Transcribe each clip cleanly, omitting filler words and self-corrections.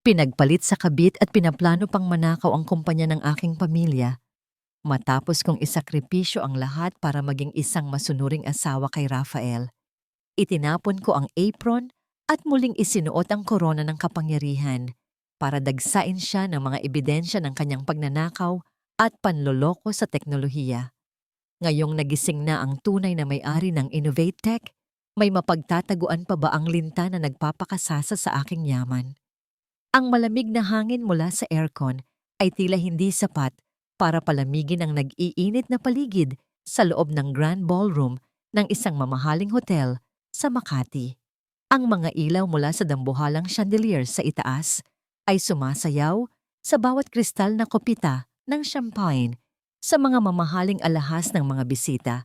Pinagpalit sa kabit at pinaplano pang manakaw ang kumpanya ng aking pamilya matapos kong isakripisyo ang lahat para maging isang masunuring asawa kay Rafael. Itinapon ko ang apron at muling isinuot ang korona ng kapangyarihan para dagsain siya ng mga ebidensya ng kanyang pagnanakaw at panloloko sa teknolohiya. Ngayong nagising na ang tunay na may-ari ng Innovate Tech, may mapagtataguan pa ba ang linta na nagpapakasasa sa aking yaman? Ang malamig na hangin mula sa aircon ay tila hindi sapat para palamigin ang nag-iinit na paligid sa loob ng Grand Ballroom ng isang mamahaling hotel sa Makati. Ang mga ilaw mula sa dambuhalang chandelier sa itaas ay sumasayaw sa bawat kristal na kopita ng champagne, sa mga mamahaling alahas ng mga bisita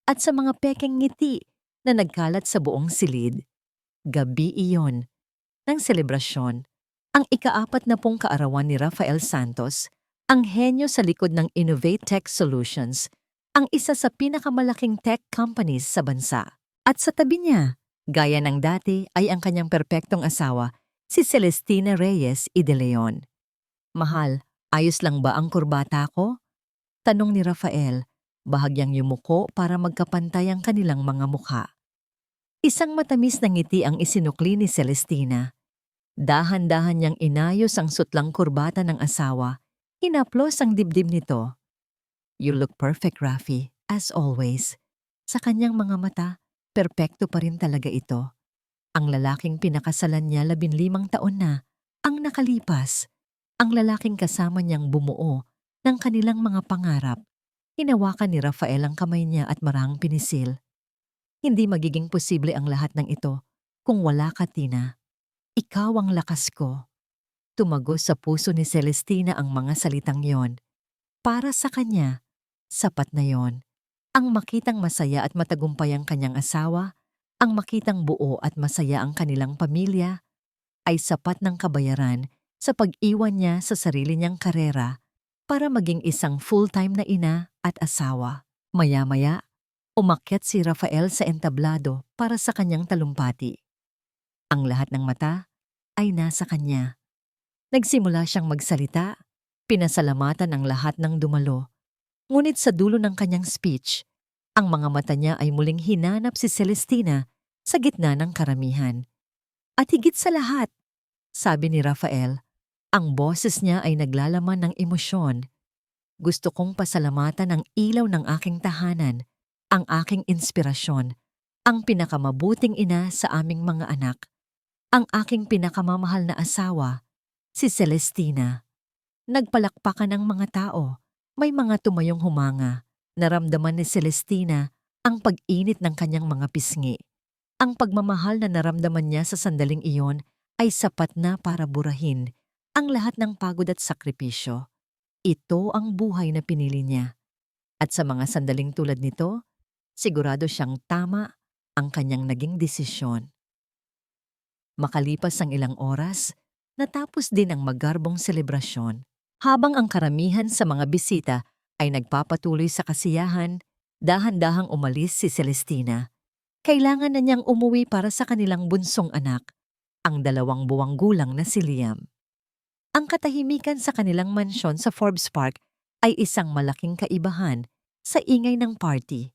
at sa mga pekeng ngiti na nagkalat sa buong silid. Gabi iyon ng selebrasyon, ang ika-40 kaarawan ni Rafael Santos, ang henyo sa likod ng Innovate Tech Solutions, ang isa sa pinakamalaking tech companies sa bansa. At sa tabi niya, gaya ng dati, ay ang kanyang perpektong asawa, si Celestina Reyes y de Leon. "Mahal, ayos lang ba ang kurbata ko?" tanong ni Rafael, bahagyang yumuko para magkapantay ang kanilang mga mukha. Isang matamis na ngiti ang isinukli ni Celestina. Dahan-dahan niyang inayos ang sutlang kurbata ng asawa. Hinaplos ang dibdib nito. "You look perfect, Rafi, as always." Sa kanyang mga mata, perpekto pa rin talaga ito. Ang lalaking pinakasalan niya 15 taon na ang nakalipas. Ang lalaking kasama niyang bumuo ng kanilang mga pangarap. Hinawakan ni Rafael ang kamay niya at marahang pinisil. "Hindi magiging posible ang lahat ng ito kung wala ka, Tina. Ikaw ang lakas ko." Tumagos sa puso ni Celestina ang mga salitang yon. Para sa kanya, sapat na yon. Ang makitang masaya at matagumpay ang kanyang asawa, ang makitang buo at masaya ang kanilang pamilya, ay sapat ng kabayaran sa pag-iwan niya sa sarili niyang karera para maging isang full-time na ina at asawa. Maya-maya, umakyat si Rafael sa entablado para sa kanyang talumpati. Ang lahat ng mata ay nasa kanya. Nagsimula siyang magsalita, pinasalamatan ang lahat ng dumalo. Ngunit sa dulo ng kanyang speech, ang mga mata niya ay muling hinanap si Celestina sa gitna ng karamihan. At higit sa lahat, sabi ni Rafael, ang boses niya ay naglalaman ng emosyon. "Gusto kong pasalamatan ang ilaw ng aking tahanan, ang aking inspirasyon, ang pinakamabuting ina sa aming mga anak, ang aking pinakamamahal na asawa, si Celestina." Nagpalakpakan ang mga tao. May mga tumayong humanga. Naramdaman ni Celestina ang pag-init ng kanyang mga pisngi. Ang pagmamahal na naramdaman niya sa sandaling iyon ay sapat na para burahin ang lahat ng pagod at sakripisyo. Ito ang buhay na pinili niya. At sa mga sandaling tulad nito, sigurado siyang tama ang kanyang naging desisyon. Makalipas ang ilang oras, natapos din ang magarbong selebrasyon. Habang ang karamihan sa mga bisita ay nagpapatuloy sa kasiyahan, dahan-dahang umalis si Celestina. Kailangan na niyang umuwi para sa kanilang bunsong anak, ang 2 buwang gulang na si Liam. Ang katahimikan sa kanilang mansyon sa Forbes Park ay isang malaking kaibahan sa ingay ng party.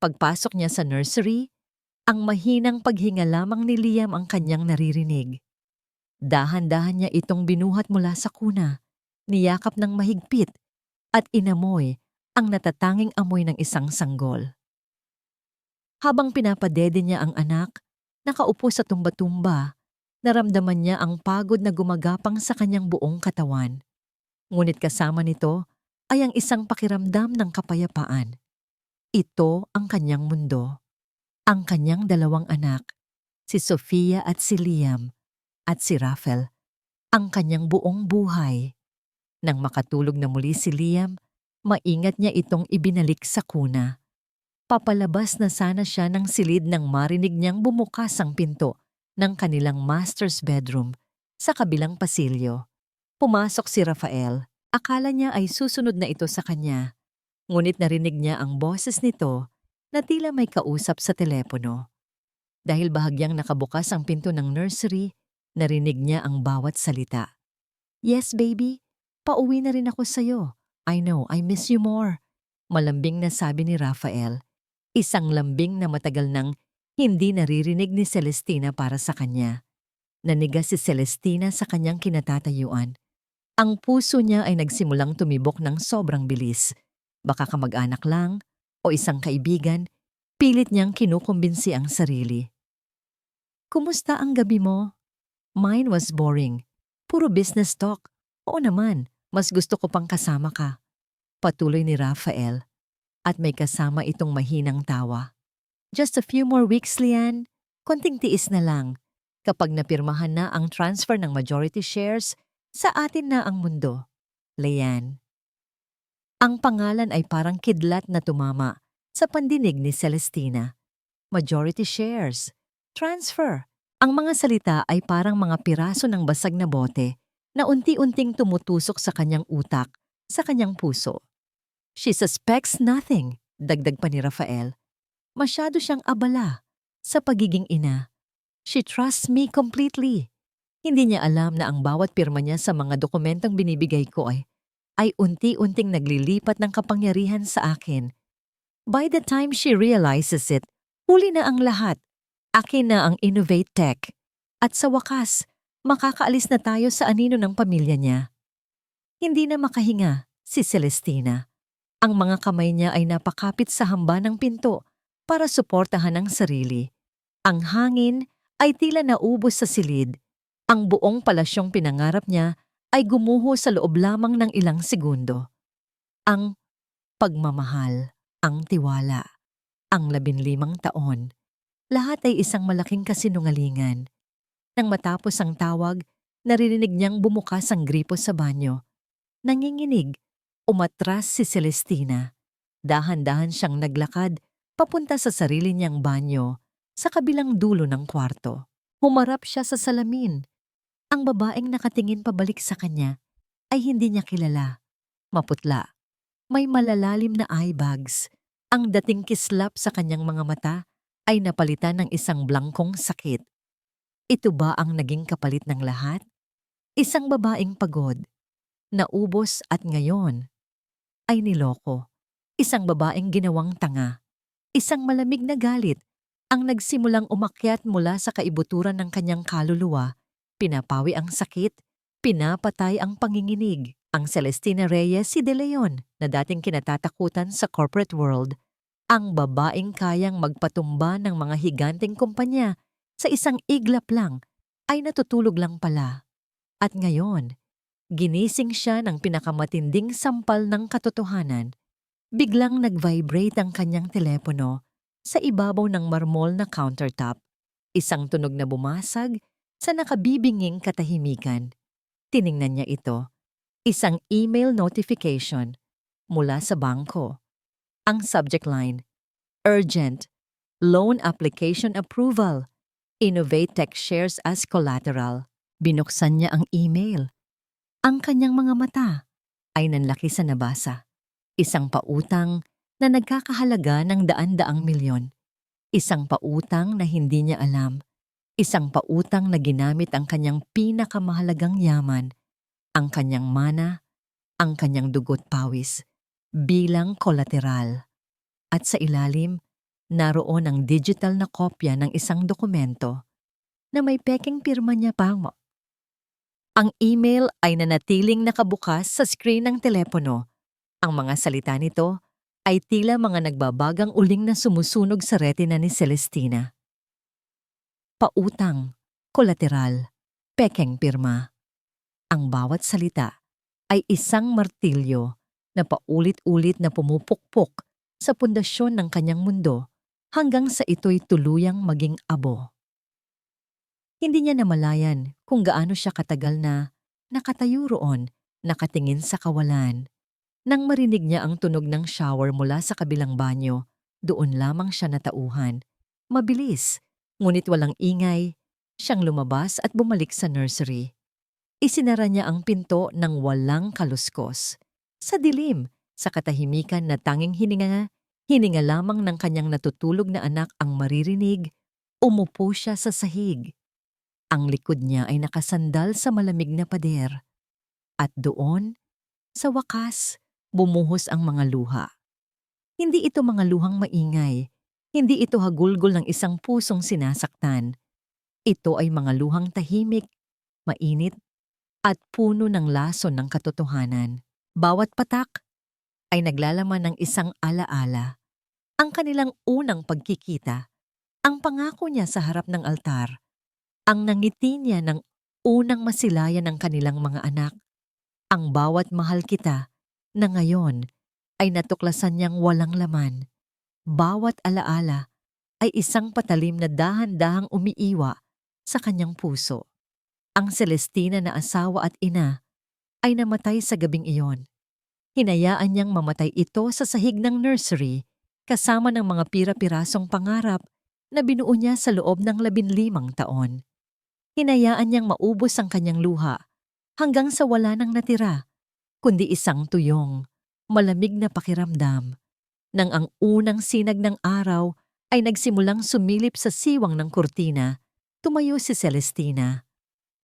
Pagpasok niya sa nursery, ang mahinang paghinga lamang ni Liam ang kanyang naririnig. Dahan-dahan niya itong binuhat mula sa kuna, niyakap ng mahigpit at inamoy ang natatanging amoy ng isang sanggol. Habang pinapadede niya ang anak, nakaupo sa tumba-tumba, naramdaman niya ang pagod na gumagapang sa kanyang buong katawan. Ngunit kasama nito ay ang isang pakiramdam ng kapayapaan. Ito ang kanyang mundo. Ang kanyang 2 anak, si Sofia at si Liam, at si Rafael, ang kanyang buong buhay. Nang makatulog na muli si Liam, maingat niya itong ibinalik sa kuna. Papalabas na sana siya ng silid nang marinig niyang bumukas ang pinto ng kanilang master's bedroom sa kabilang pasilyo. Pumasok si Rafael. Akala niya ay susunod na ito sa kanya. Ngunit narinig niya ang boses nito na tila may kausap sa telepono. Dahil bahagyang nakabukas ang pinto ng nursery, narinig niya ang bawat salita. Yes, baby. Pauwi na rin ako sa'yo. I know, I miss you more. Malambing na sabi ni Rafael. Isang lambing na matagal nang hindi naririnig ni Celestina para sa kanya. Nanigas si Celestina sa kanyang kinatatayuan. Ang puso niya ay nagsimulang tumibok ng sobrang bilis. Baka kamag-anak lang o isang kaibigan, pilit niyang kinukumbinsi ang sarili. Kumusta ang gabi mo? Mine was boring. Puro business talk. Oo naman, mas gusto ko pang kasama ka. Patuloy ni Rafael. At may kasama itong mahinang tawa. Just a few more weeks, Lian. Konting tiis na lang. Kapag napirmahan na ang transfer ng majority shares, sa atin na ang mundo. Lian. Ang pangalan ay parang kidlat na tumama sa pandinig ni Celestina. Majority shares. Transfer. Ang mga salita ay parang mga piraso ng basag na bote na unti-unting tumutusok sa kanyang utak, sa kanyang puso. She suspects nothing, dagdag pa ni Rafael. Masyado siyang abala sa pagiging ina. She trusts me completely. Hindi niya alam na ang bawat pirma niya sa mga dokumentong binibigay ko ay unti-unting naglilipat ng kapangyarihan sa akin. By the time she realizes it, huli na ang lahat. Akin na ang Innovate Tech. At sa wakas, makakaalis na tayo sa anino ng pamilya niya. Hindi na makahinga si Celestina. Ang mga kamay niya ay napakapit sa hamba ng pinto para suportahan ang sarili. Ang hangin ay tila naubos sa silid. Ang buong palasyong pinangarap niya ay gumuho sa loob lamang ng ilang segundo. Ang pagmamahal, ang tiwala, ang 15 taon. Lahat ay isang malaking kasinungalingan. Nang matapos ang tawag, naririnig niyang bumukas ang gripo sa banyo. Nanginginig, umatras si Celestina. Dahan-dahan siyang naglakad papunta sa sarili niyang banyo sa kabilang dulo ng kwarto. Humarap siya sa salamin. Ang babaeng nakatingin pabalik sa kanya ay hindi niya kilala. Maputla. May malalalim na eye bags. Ang dating kislap sa kanyang mga mata ay napalitan ng isang blangkong sakit. Ito ba ang naging kapalit ng lahat? Isang babaeng pagod, naubos at ngayon ay niloko. Isang babaeng ginawang tanga. Isang malamig na galit ang nagsimulang umakyat mula sa kaibuturan ng kanyang kaluluwa. Pinapawi ang sakit, pinapatay ang panginginig. Ang Celestina Reyes si De Leon na dating kinatatakutan sa corporate world. Ang babaeng kayang magpatumba ng mga higanteng kumpanya sa isang iglap lang ay natutulog lang pala. At ngayon, ginising siya ng pinakamatinding sampal ng katotohanan. Biglang nag-vibrate ang kanyang telepono sa ibabaw ng marmol na countertop. Isang tunog na bumasag sa nakabibinging katahimikan. Tiningnan niya ito. Isang email notification mula sa bangko. Ang subject line, Urgent, Loan Application Approval, Innovate Tech Shares as Collateral. Binuksan niya ang email. Ang kanyang mga mata ay nanlaki sa nabasa. Isang pautang na nagkakahalaga ng daan-daang milyon. Isang pautang na hindi niya alam. Isang pautang na ginamit ang kanyang pinakamahalagang yaman, ang kanyang mana, ang kanyang dugo't pawis, bilang kolateral. At sa ilalim, naroon ang digital na kopya ng isang dokumento na may pekeng pirma niya pa. Ang email ay nanatiling nakabukas sa screen ng telepono. Ang mga salita nito ay tila mga nagbabagang uling na sumusunog sa retina ni Celestina. Pautang, kolateral, pekeng pirma. Ang bawat salita ay isang martilyo na paulit-ulit na pumupukpok sa pundasyon ng kanyang mundo hanggang sa ito'y tuluyang maging abo. Hindi niya namalayan kung gaano siya katagal na nakatayo roon, nakatingin sa kawalan. Nang marinig niya ang tunog ng shower mula sa kabilang banyo, doon lamang siya natauhan. Mabilis, ngunit walang ingay, siyang lumabas at bumalik sa nursery. Isinara niya ang pinto ng walang kaluskos. Sa dilim, sa katahimikan na tanging hininga lamang ng kanyang natutulog na anak ang maririnig, umupo siya sa sahig. Ang likod niya ay nakasandal sa malamig na pader. At doon, sa wakas, bumuhos ang mga luha. Hindi ito mga luhang maingay. Hindi ito hagulgol ng isang pusong sinasaktan. Ito ay mga luhang tahimik, mainit, at puno ng lason ng katotohanan. Bawat patak ay naglalaman ng isang alaala. Ang kanilang unang pagkikita, ang pangako niya sa harap ng altar, ang nangiti niya ng unang masilayan ng kanilang mga anak, ang bawat mahal kita na ngayon ay natuklasan niyang walang laman. Bawat alaala ay isang patalim na dahan-dahang umiiwa sa kanyang puso. Ang Celestina na asawa at ina ay namatay sa gabing iyon. Hinayaan niyang mamatay ito sa sahig ng nursery kasama ng mga pira-pirasong pangarap na binuo niya sa loob ng 15 taon. Hinayaan niyang maubos ang kanyang luha hanggang sa wala nang natira, kundi isang tuyong, malamig na pakiramdam nang ang unang sinag ng araw ay nagsimulang sumilip sa siwang ng kurtina. Tumayo si Celestina.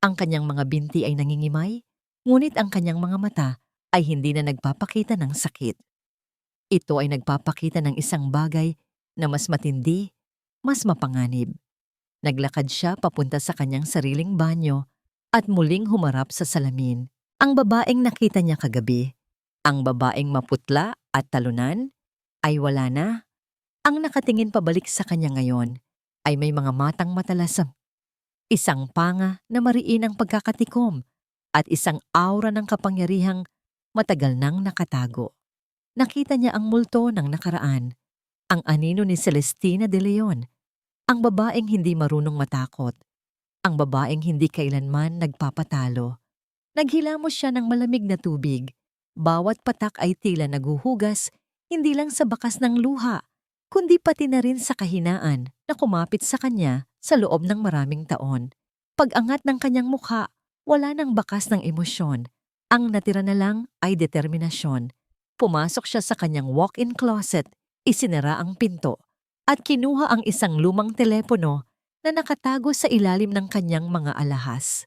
Ang kanyang mga binti ay nangingimay, ngunit ang kanyang mga mata ay hindi na nagpapakita ng sakit. Ito ay nagpapakita ng isang bagay na mas matindi, mas mapanganib. Naglakad siya papunta sa kanyang sariling banyo at muling humarap sa salamin. Ang babaeng nakita niya kagabi, ang babaeng maputla at talunan, ay wala na. Ang nakatingin pabalik sa kanya ngayon ay may mga matang matalasam. Isang panga na mariin ang pagkakatikom at isang aura ng kapangyarihang matagal nang nakatago. Nakita niya ang multo ng nakaraan, ang anino ni Celestina de Leon, ang babaeng hindi marunong matakot, ang babaeng hindi kailanman nagpapatalo. Naghilamos siya ng malamig na tubig. Bawat patak ay tila naguhugas, hindi lang sa bakas ng luha, kundi pati na rin sa kahinaan na kumapit sa kanya sa loob ng maraming taon. Pag-angat ng kanyang mukha, wala nang bakas ng emosyon. Ang natira na lang ay determinasyon. Pumasok siya sa kanyang walk-in closet, isinara ang pinto, at kinuha ang isang lumang telepono na nakatago sa ilalim ng kanyang mga alahas.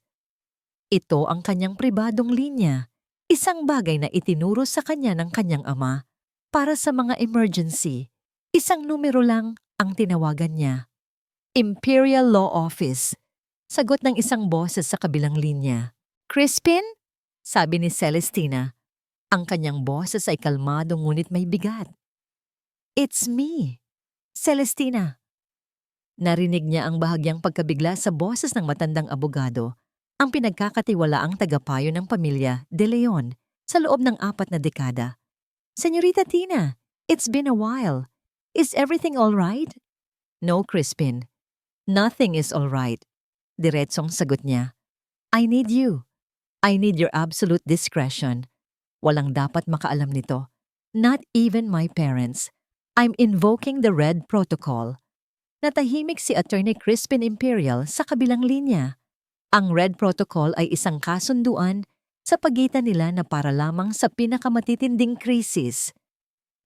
Ito ang kanyang pribadong linya, isang bagay na itinuro sa kanya ng kanyang ama para sa mga emergency. Isang numero lang ang tinawagan niya. Imperial Law Office. Sagot ng isang boses sa kabilang linya. Crispin? Sabi ni Celestina. Ang kanyang boses ay kalmado ngunit may bigat. It's me, Celestina. Narinig niya ang bahagyang pagkabigla sa boses ng matandang abogado, ang pinagkakatiwalaang tagapayo ng pamilya De Leon sa loob ng 4 na dekada. Señorita Tina, it's been a while. Is everything all right? No, Crispin. Nothing is all right. Diretsong sagot niya. I need you. I need your absolute discretion. Walang dapat makaalam nito. Not even my parents. I'm invoking the Red Protocol. Natahimik si Attorney Crispin Imperial sa kabilang linya. Ang Red Protocol ay isang kasunduan sa pagitan nila na para lamang sa pinakamatitinding krisis.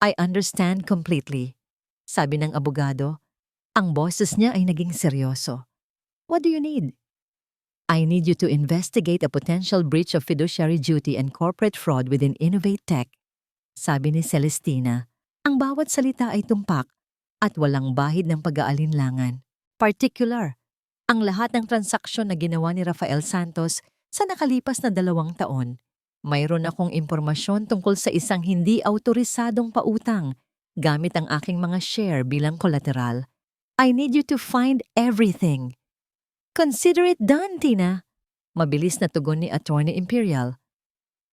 I understand completely, sabi ng abogado. Ang boses niya ay naging seryoso. What do you need? I need you to investigate a potential breach of fiduciary duty and corporate fraud within Innovate Tech, sabi ni Celestina. Ang bawat salita ay tumpak at walang bahid ng pag-aalinlangan. Particular, ang lahat ng transaksyon na ginawa ni Rafael Santos sa nakalipas na 2 taon. Mayroon akong impormasyon tungkol sa isang hindi autorisadong pautang gamit ang aking mga share bilang collateral. I need you to find everything. Consider it done, Tina. Mabilis na tugon ni Attorney Imperial.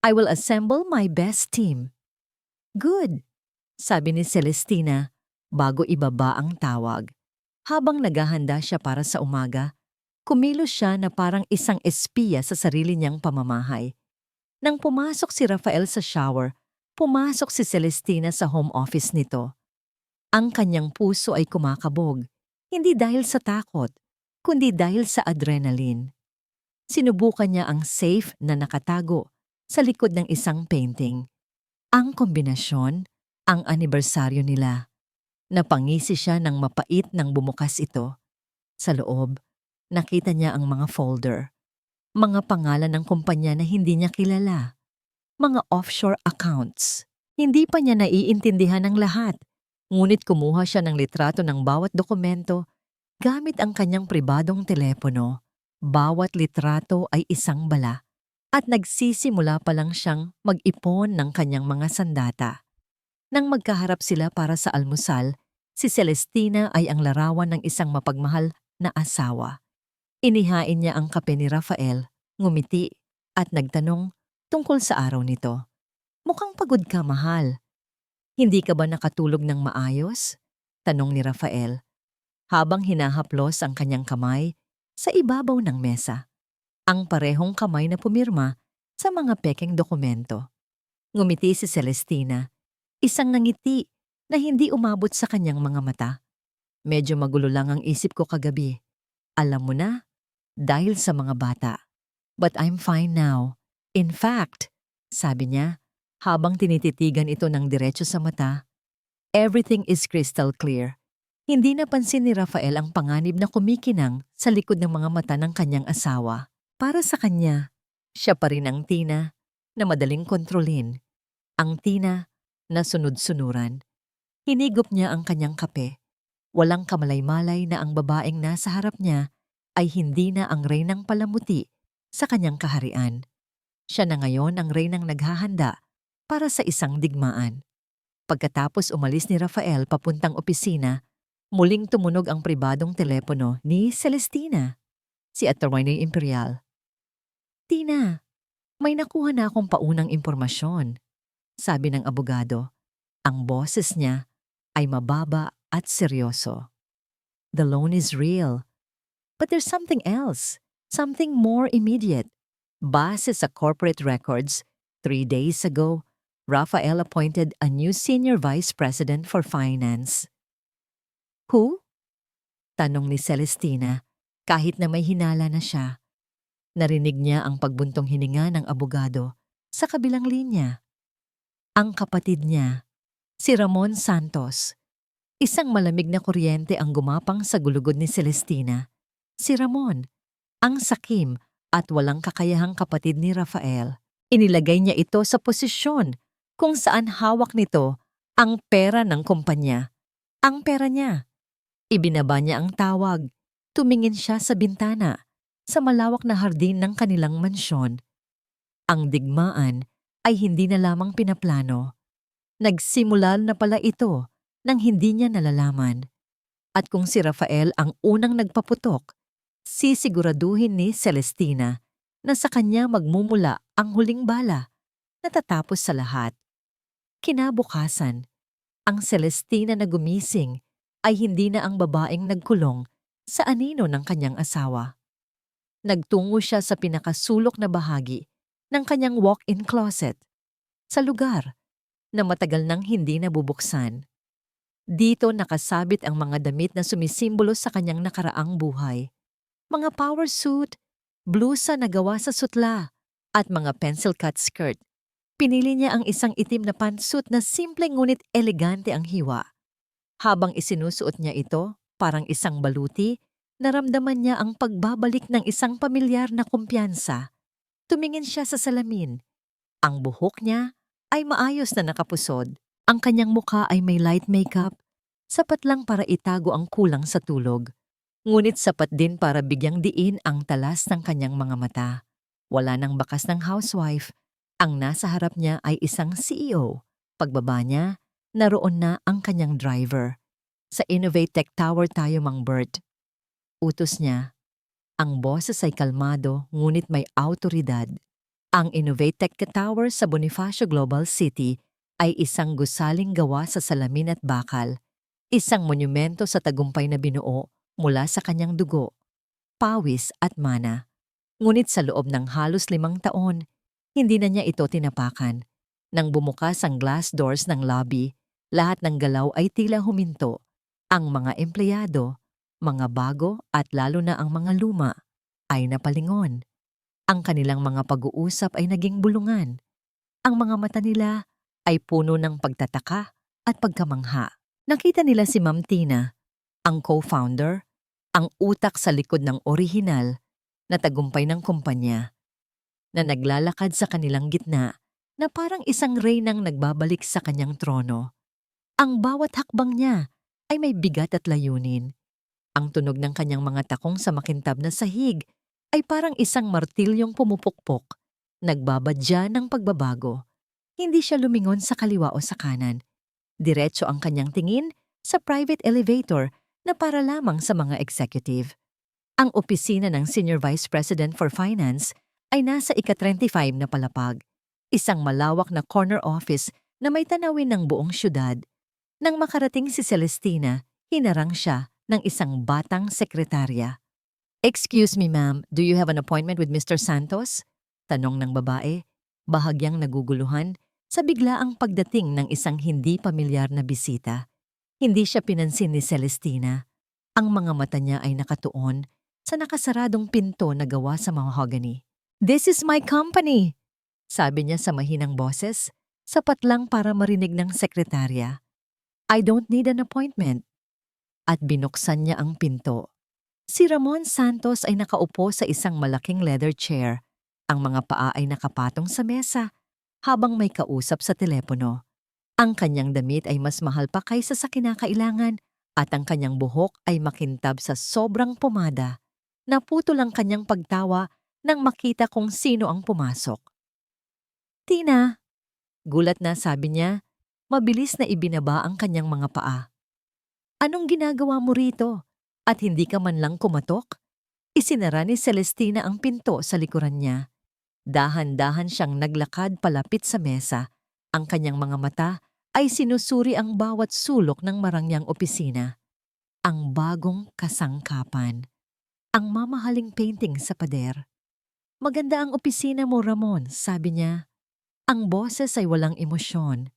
I will assemble my best team. Good, sabi ni Celestina bago ibaba ang tawag. Habang naghahanda siya para sa umaga, kumilos siya na parang isang espiya sa sarili niyang pamamahay. Nang pumasok si Rafael sa shower, pumasok si Celestina sa home office nito. Ang kanyang puso ay kumakabog, hindi dahil sa takot, kundi dahil sa adrenaline. Sinubukan niya ang safe na nakatago sa likod ng isang painting. Ang kombinasyon, ang anibersaryo nila. Napangisi siya ng mapait nang bumukas ito. Sa loob, nakita niya ang mga folder. Mga pangalan ng kumpanya na hindi niya kilala. mga offshore accounts. Hindi pa niya naiintindihan ang lahat, ngunit kumuha siya ng litrato ng bawat dokumento gamit ang kanyang pribadong telepono. Bawat litrato ay isang bala at nagsisimula pa lang siyang mag-ipon ng kanyang mga sandata. Nang magkaharap sila para sa almusal, si Celestina ay ang larawan ng isang mapagmahal na asawa. Inihain niya ang kape ni Rafael, ngumiti, at nagtanong tungkol sa araw nito. Mukhang pagod ka, mahal. Hindi ka ba nakatulog ng maayos? Tanong ni Rafael, habang hinahaplos ang kanyang kamay sa ibabaw ng mesa. Ang parehong kamay na pumirma sa mga pekeng dokumento. Ngumiti si Celestina, isang nangiti na hindi umabot sa kanyang mga mata. Medyo magulo lang ang isip ko kagabi. Alam mo na, dahil sa mga bata. But I'm fine now. In fact, sabi niya, habang tinititigan ito ng diretso sa mata, everything is crystal clear. Hindi napansin ni Rafael ang panganib na kumikinang sa likod ng mga mata ng kanyang asawa. Para sa kanya, siya pa rin ang Tina na madaling kontrolin. Ang Tina na sunod-sunuran. Hinigop niya ang kanyang kape. Walang kamalay-malay na ang babaeng nasa harap niya ay hindi na ang reynang palamuti sa kanyang kaharian. Siya na ngayon ang reynang naghahanda para sa isang digmaan. Pagkatapos umalis ni Rafael papuntang opisina, muling tumunog ang pribadong telepono ni Celestina, si Attorney Imperial. Tina, may nakuha na akong paunang impormasyon, sabi ng abogado. Ang boses niya ay mababa at seryoso. The loan is real. But there's something else, something more immediate. Base sa corporate records, 3 days ago, Rafael appointed a new senior vice president for finance. Who? Tanong ni Celestina, kahit na may hinala na siya. Narinig niya ang pagbuntong hininga ng abogado sa kabilang linya. Ang kapatid niya, si Ramon Santos. Isang malamig na kuryente ang gumapang sa gulugod ni Celestina. Si Ramon, ang sakim at walang kakayahang kapatid ni Rafael. Inilagay niya ito sa posisyon kung saan hawak nito ang pera ng kumpanya. Ang pera niya. Ibinaba niya ang tawag. Tumingin siya sa bintana sa malawak na hardin ng kanilang mansyon. Ang digmaan ay hindi na lamang pinaplano. Nagsimula na pala ito nang hindi niya nalalaman. At kung si Rafael ang unang nagpaputok, sisiguraduhin ni Celestina na sa kanya magmumula ang huling bala na tatapos sa lahat. Kinabukasan, ang Celestina na gumising ay hindi na ang babaeng nagkulong sa anino ng kanyang asawa. Nagtungo siya sa pinakasulok na bahagi ng kanyang walk-in closet sa lugar na matagal nang hindi nabubuksan. Dito nakasabit ang mga damit na sumisimbolo sa kanyang nakaraang buhay. Mga power suit, blusa na gawa sa sutla, at mga pencil-cut skirt. Pinili niya ang isang itim na pantsuit na simple ngunit elegante ang hiwa. Habang isinusuot niya ito, parang isang baluti, naramdaman niya ang pagbabalik ng isang pamilyar na kumpiyansa. Tumingin siya sa salamin. Ang buhok niya ay maayos na nakapusod. Ang kanyang mukha ay may light makeup, sapat lang para itago ang kulang sa tulog. Ngunit sapat din para bigyang diin ang talas ng kanyang mga mata. Wala nang bakas ng housewife. Ang nasa harap niya ay isang CEO. Pagbaba niya, naroon na ang kanyang driver. Sa Innovate Tech Tower tayo, Mang Bert. Utos niya. Ang boses ay kalmado ngunit may awtoridad. Ang Innovate Tech Tower sa Bonifacio Global City ay isang gusaling gawa sa salamin at bakal. Isang monumento sa tagumpay na binuo mula sa kanyang dugo, pawis at mana. Ngunit sa loob ng halos 5 taon, hindi na niya ito tinapakan. Nang bumukas ang glass doors ng lobby, lahat ng galaw ay tila huminto. Ang mga empleyado, mga bago at lalo na ang mga luma ay napalingon. Ang kanilang mga pag-uusap ay naging bulungan. Ang mga mata nila ay puno ng pagtataka at pagkamangha. Nakita nila si Ma'am Tina, ang co-founder, ang utak sa likod ng orihinal na tagumpay ng kumpanya, na naglalakad sa kanilang gitna na parang isang reynang nagbabalik sa kanyang trono. Ang bawat hakbang niya ay may bigat at layunin. Ang tunog ng kanyang mga takong sa makintab na sahig ay parang isang martilyong pumupukpok, nagbabadya ng pagbabago. Hindi siya lumingon sa kaliwa o sa kanan. Diretso ang kanyang tingin sa private elevator na para lamang sa mga executive. Ang opisina ng Senior Vice President for Finance ay nasa ika-35 na palapag, isang malawak na corner office na may tanawin ng buong syudad. Nang makarating si Celestina, hinarang siya ng isang batang sekretarya. "Excuse me, ma'am, do you have an appointment with Mr. Santos?" Tanong ng babae, bahagyang naguguluhan sa biglaang pagdating ng isang hindi pamilyar na bisita. Hindi siya pinansin ni Celestina. Ang mga mata niya ay nakatuon sa nakasaradong pinto na gawa sa mahogany. "This is my company," sabi niya sa mahinang boses, sapat lang para marinig ng sekretarya. "I don't need an appointment." At binuksan niya ang pinto. Si Ramon Santos ay nakaupo sa isang malaking leather chair. Ang mga paa ay nakapatong sa mesa habang may kausap sa telepono. Ang kanyang damit ay mas mahal pa kaysa sa kinakailangan at ang kanyang buhok ay makintab sa sobrang pomada. Naputol ang kanyang pagtawa nang makita kung sino ang pumasok. "Tina," gulat na sabi niya, mabilis na ibinaba ang kanyang mga paa. "Anong ginagawa mo rito? At hindi ka man lang kumatok?" Isinara ni Celestina ang pinto sa likuran niya. Dahan-dahan siyang naglakad palapit sa mesa. Ang kanyang mga mata ay sinusuri ang bawat sulok ng marangyang opisina. Ang bagong kasangkapan. Ang mamahaling painting sa pader. "Maganda ang opisina mo, Ramon," sabi niya. Ang boses ay walang emosyon.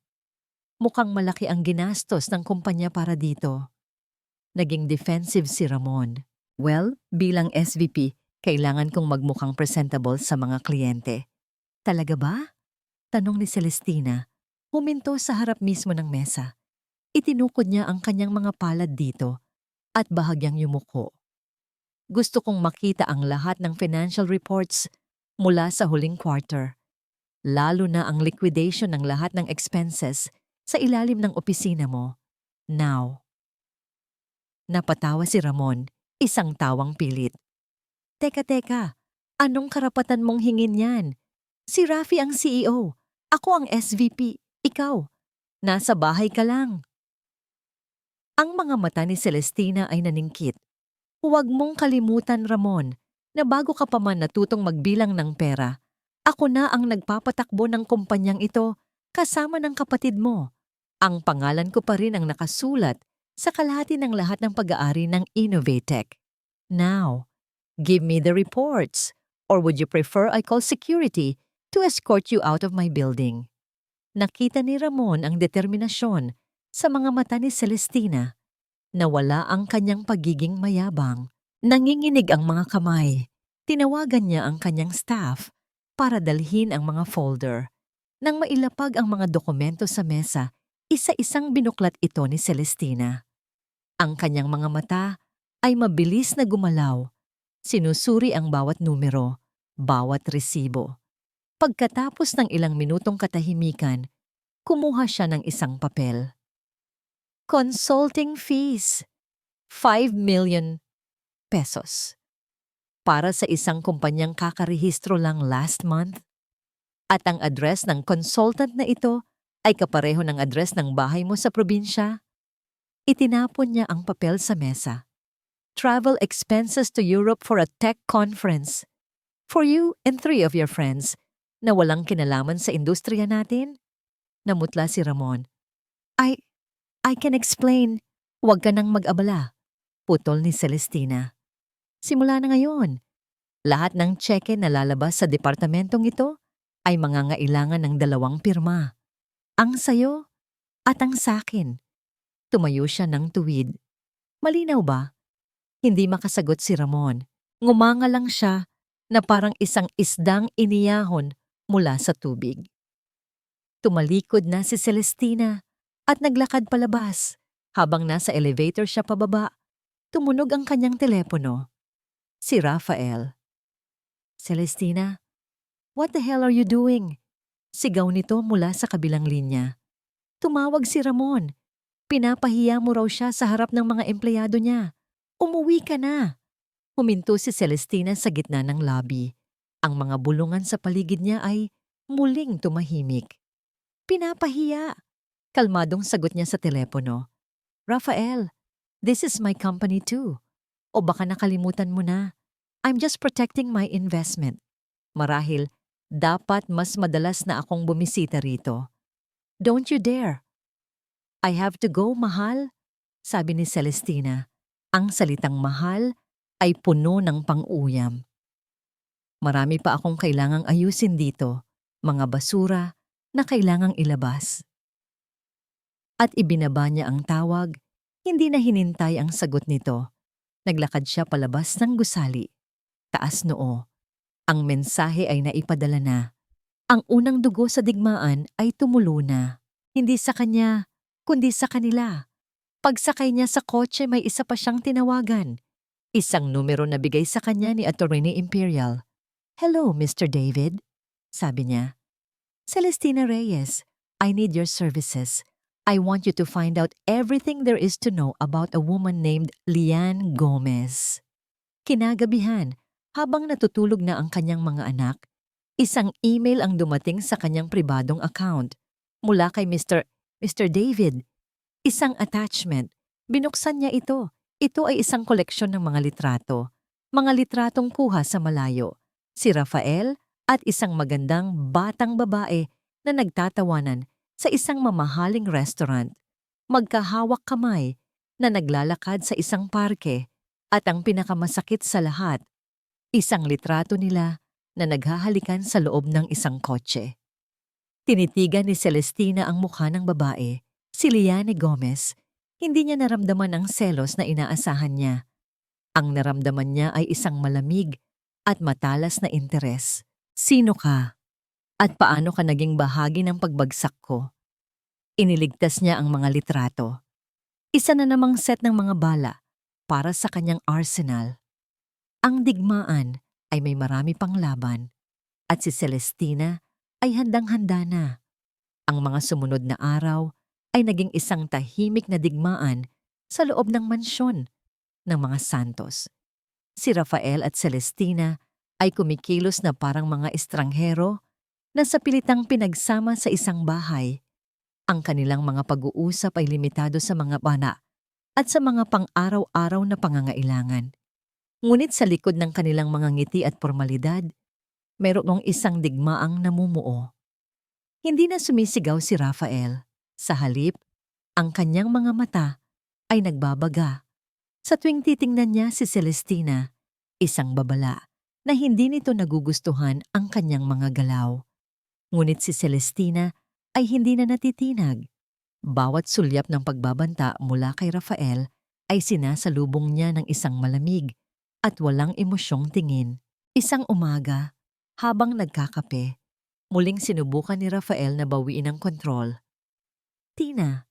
Mukhang malaki ang ginastos ng kumpanya para dito. Naging defensive si Ramon. "Well, bilang SVP, kailangan kong magmukhang presentable sa mga kliyente." "Talaga ba?" tanong ni Celestina. Huminto sa harap mismo ng mesa. Itinukod niya ang kanyang mga palad dito at bahagyang yumuko. "Gusto kong makita ang lahat ng financial reports mula sa huling quarter. Lalo na ang liquidation ng lahat ng expenses sa ilalim ng opisina mo. Now." Napatawa si Ramon, isang tawang pilit. Teka, anong karapatan mong hingin yan? Si Rafi ang CEO, ako ang SVP, ikaw. Nasa bahay ka lang." Ang mga mata ni Celestina ay naningkit. "Huwag mong kalimutan, Ramon, na bago ka pa man natutong magbilang ng pera, ako na ang nagpapatakbo ng kumpanyang ito kasama ng kapatid mo. Ang pangalan ko pa rin ang nakasulat sa kalahati ng lahat ng pag-aari ng Innovatech. Now, give me the reports, or would you prefer I call security to escort you out of my building?" Nakita ni Ramon ang determinasyon sa mga mata ni Celestina. Nawala ang kanyang pagiging mayabang. Nanginginig ang mga kamay. Tinawagan niya ang kanyang staff para dalhin ang mga folder. Nang mailapag ang mga dokumento sa mesa, isa-isang binuklat ito ni Celestina. Ang kanyang mga mata ay mabilis na gumalaw. Sinusuri ang bawat numero, bawat resibo. Pagkatapos ng ilang minutong katahimikan, kumuha siya ng isang papel. "Consulting fees, 5 million pesos. Para sa isang kumpanyang kakarehistro lang last month. At ang address ng consultant na ito ay kapareho ng address ng bahay mo sa probinsya." Itinapon niya ang papel sa mesa. "Travel expenses to Europe for a tech conference. For you and 3 of your friends na walang kinalaman sa industriya natin?" Namutla si Ramon. I can explain. Huwag ka nang mag-abala." Putol ni Celestina. "Simula na ngayon, lahat ng tseke na lalabas sa departamentong ito ay mangangailangan ng 2 pirma. Ang sayo at ang sakin." Tumayo siya ng tuwid. "Malinaw ba?" Hindi makasagot si Ramon. Ngumanga lang siya na parang isang isdang iniyahon mula sa tubig. Tumalikod na si Celestina at naglakad palabas. Habang nasa elevator siya pababa, tumunog ang kanyang telepono. Si Rafael. "Celestina, what the hell are you doing?" Sigaw nito mula sa kabilang linya. Tumawag si Ramon. Pinapahiya mo raw siya sa harap ng mga empleyado niya. Umuwi ka na. Huminto si Celestina sa gitna ng lobby. Ang mga bulungan sa paligid niya ay muling tumahimik. Pinapahiya. Kalmadong sagot niya sa telepono. Rafael, this is my company too. O baka nakalimutan mo na. I'm just protecting my investment. Marahil, dapat mas madalas na akong bumisita rito. Don't you dare. I have to go, mahal, sabi ni Celestina. Ang salitang mahal ay puno ng pang-uyam. Marami pa akong kailangang ayusin dito, mga basura na kailangang ilabas. At ibinaba niya ang tawag, hindi na hinintay ang sagot nito. Naglakad siya palabas ng gusali. Taas noo. Ang mensahe ay naipadala na. Ang unang dugo sa digmaan ay tumulo na. Hindi sa kanya, kundi sa kanila. Pagsakay niya sa kotse may isa pa siyang tinawagan. Isang numero na bigay sa kanya ni Attorney Imperial. Hello, Mr. David, sabi niya. Celestina Reyes, I need your services. I want you to find out everything there is to know about a woman named Lian Gomez. Kinagabihan, habang natutulog na ang kanyang mga anak, isang email ang dumating sa kanyang pribadong account mula kay Mr. David. Isang attachment. Binuksan niya ito. Ito ay isang koleksyon ng mga litrato. Mga litratong kuha sa malayo. Si Rafael at isang magandang batang babae na nagtatawanan sa isang mamahaling restaurant. Magkahawak kamay na naglalakad sa isang parke. At ang pinakamasakit sa lahat, isang litrato nila na naghahalikan sa loob ng isang kotse. Tinitigan ni Celestina ang mukha ng babae, si Liane Gomez. Hindi niya naramdaman ang selos na inaasahan niya. Ang naramdaman niya ay isang malamig at matalas na interes. Sino ka? At paano ka naging bahagi ng pagbagsak ko? Iniligtas niya ang mga litrato. Isa na namang set ng mga bala para sa kanyang arsenal. Ang digmaan ay may marami pang laban at si Celestina ay handang-handa na. Ang mga sumunod na araw ay naging isang tahimik na digmaan sa loob ng mansyon ng mga Santos. Si Rafael at Celestina ay kumikilos na parang mga estranghero na sa pilitang pinagsama sa isang bahay. Ang kanilang mga pag-uusap ay limitado sa mga bana at sa mga pang-araw-araw na pangangailangan. Ngunit sa likod ng kanilang mga ngiti at formalidad, mayroong isang digmaang namumuo. Hindi na sumisigaw si Rafael. Sa halip, ang kanyang mga mata ay nagbabaga. Sa tuwing titingnan niya si Celestina, isang babala na hindi nito nagugustuhan ang kanyang mga galaw. Ngunit si Celestina ay hindi na natitinag. Bawat sulyap ng pagbabanta mula kay Rafael ay sinasalubong niya ng isang malamig at walang emosyong tingin. Isang umaga, habang nagkakape, muling sinubukan ni Rafael na bawiin ang kontrol. Tina,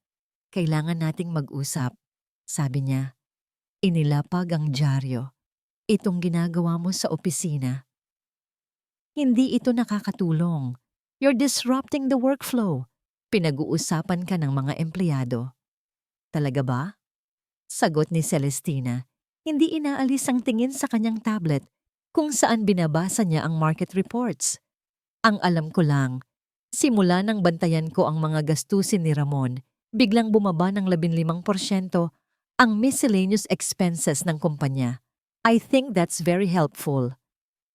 kailangan nating mag-usap, sabi niya. Inilapag ang dyaryo. Itong ginagawa mo sa opisina. Hindi ito nakakatulong. You're disrupting the workflow. Pinag-uusapan ka ng mga empleyado. Talaga ba? Sagot ni Celestina. Hindi inaalis ang tingin sa kanyang tablet kung saan binabasa niya ang market reports. Ang alam ko lang, simula nang bantayan ko ang mga gastusin ni Ramon, biglang bumaba ng 15% ang miscellaneous expenses ng kumpanya. I think that's very helpful.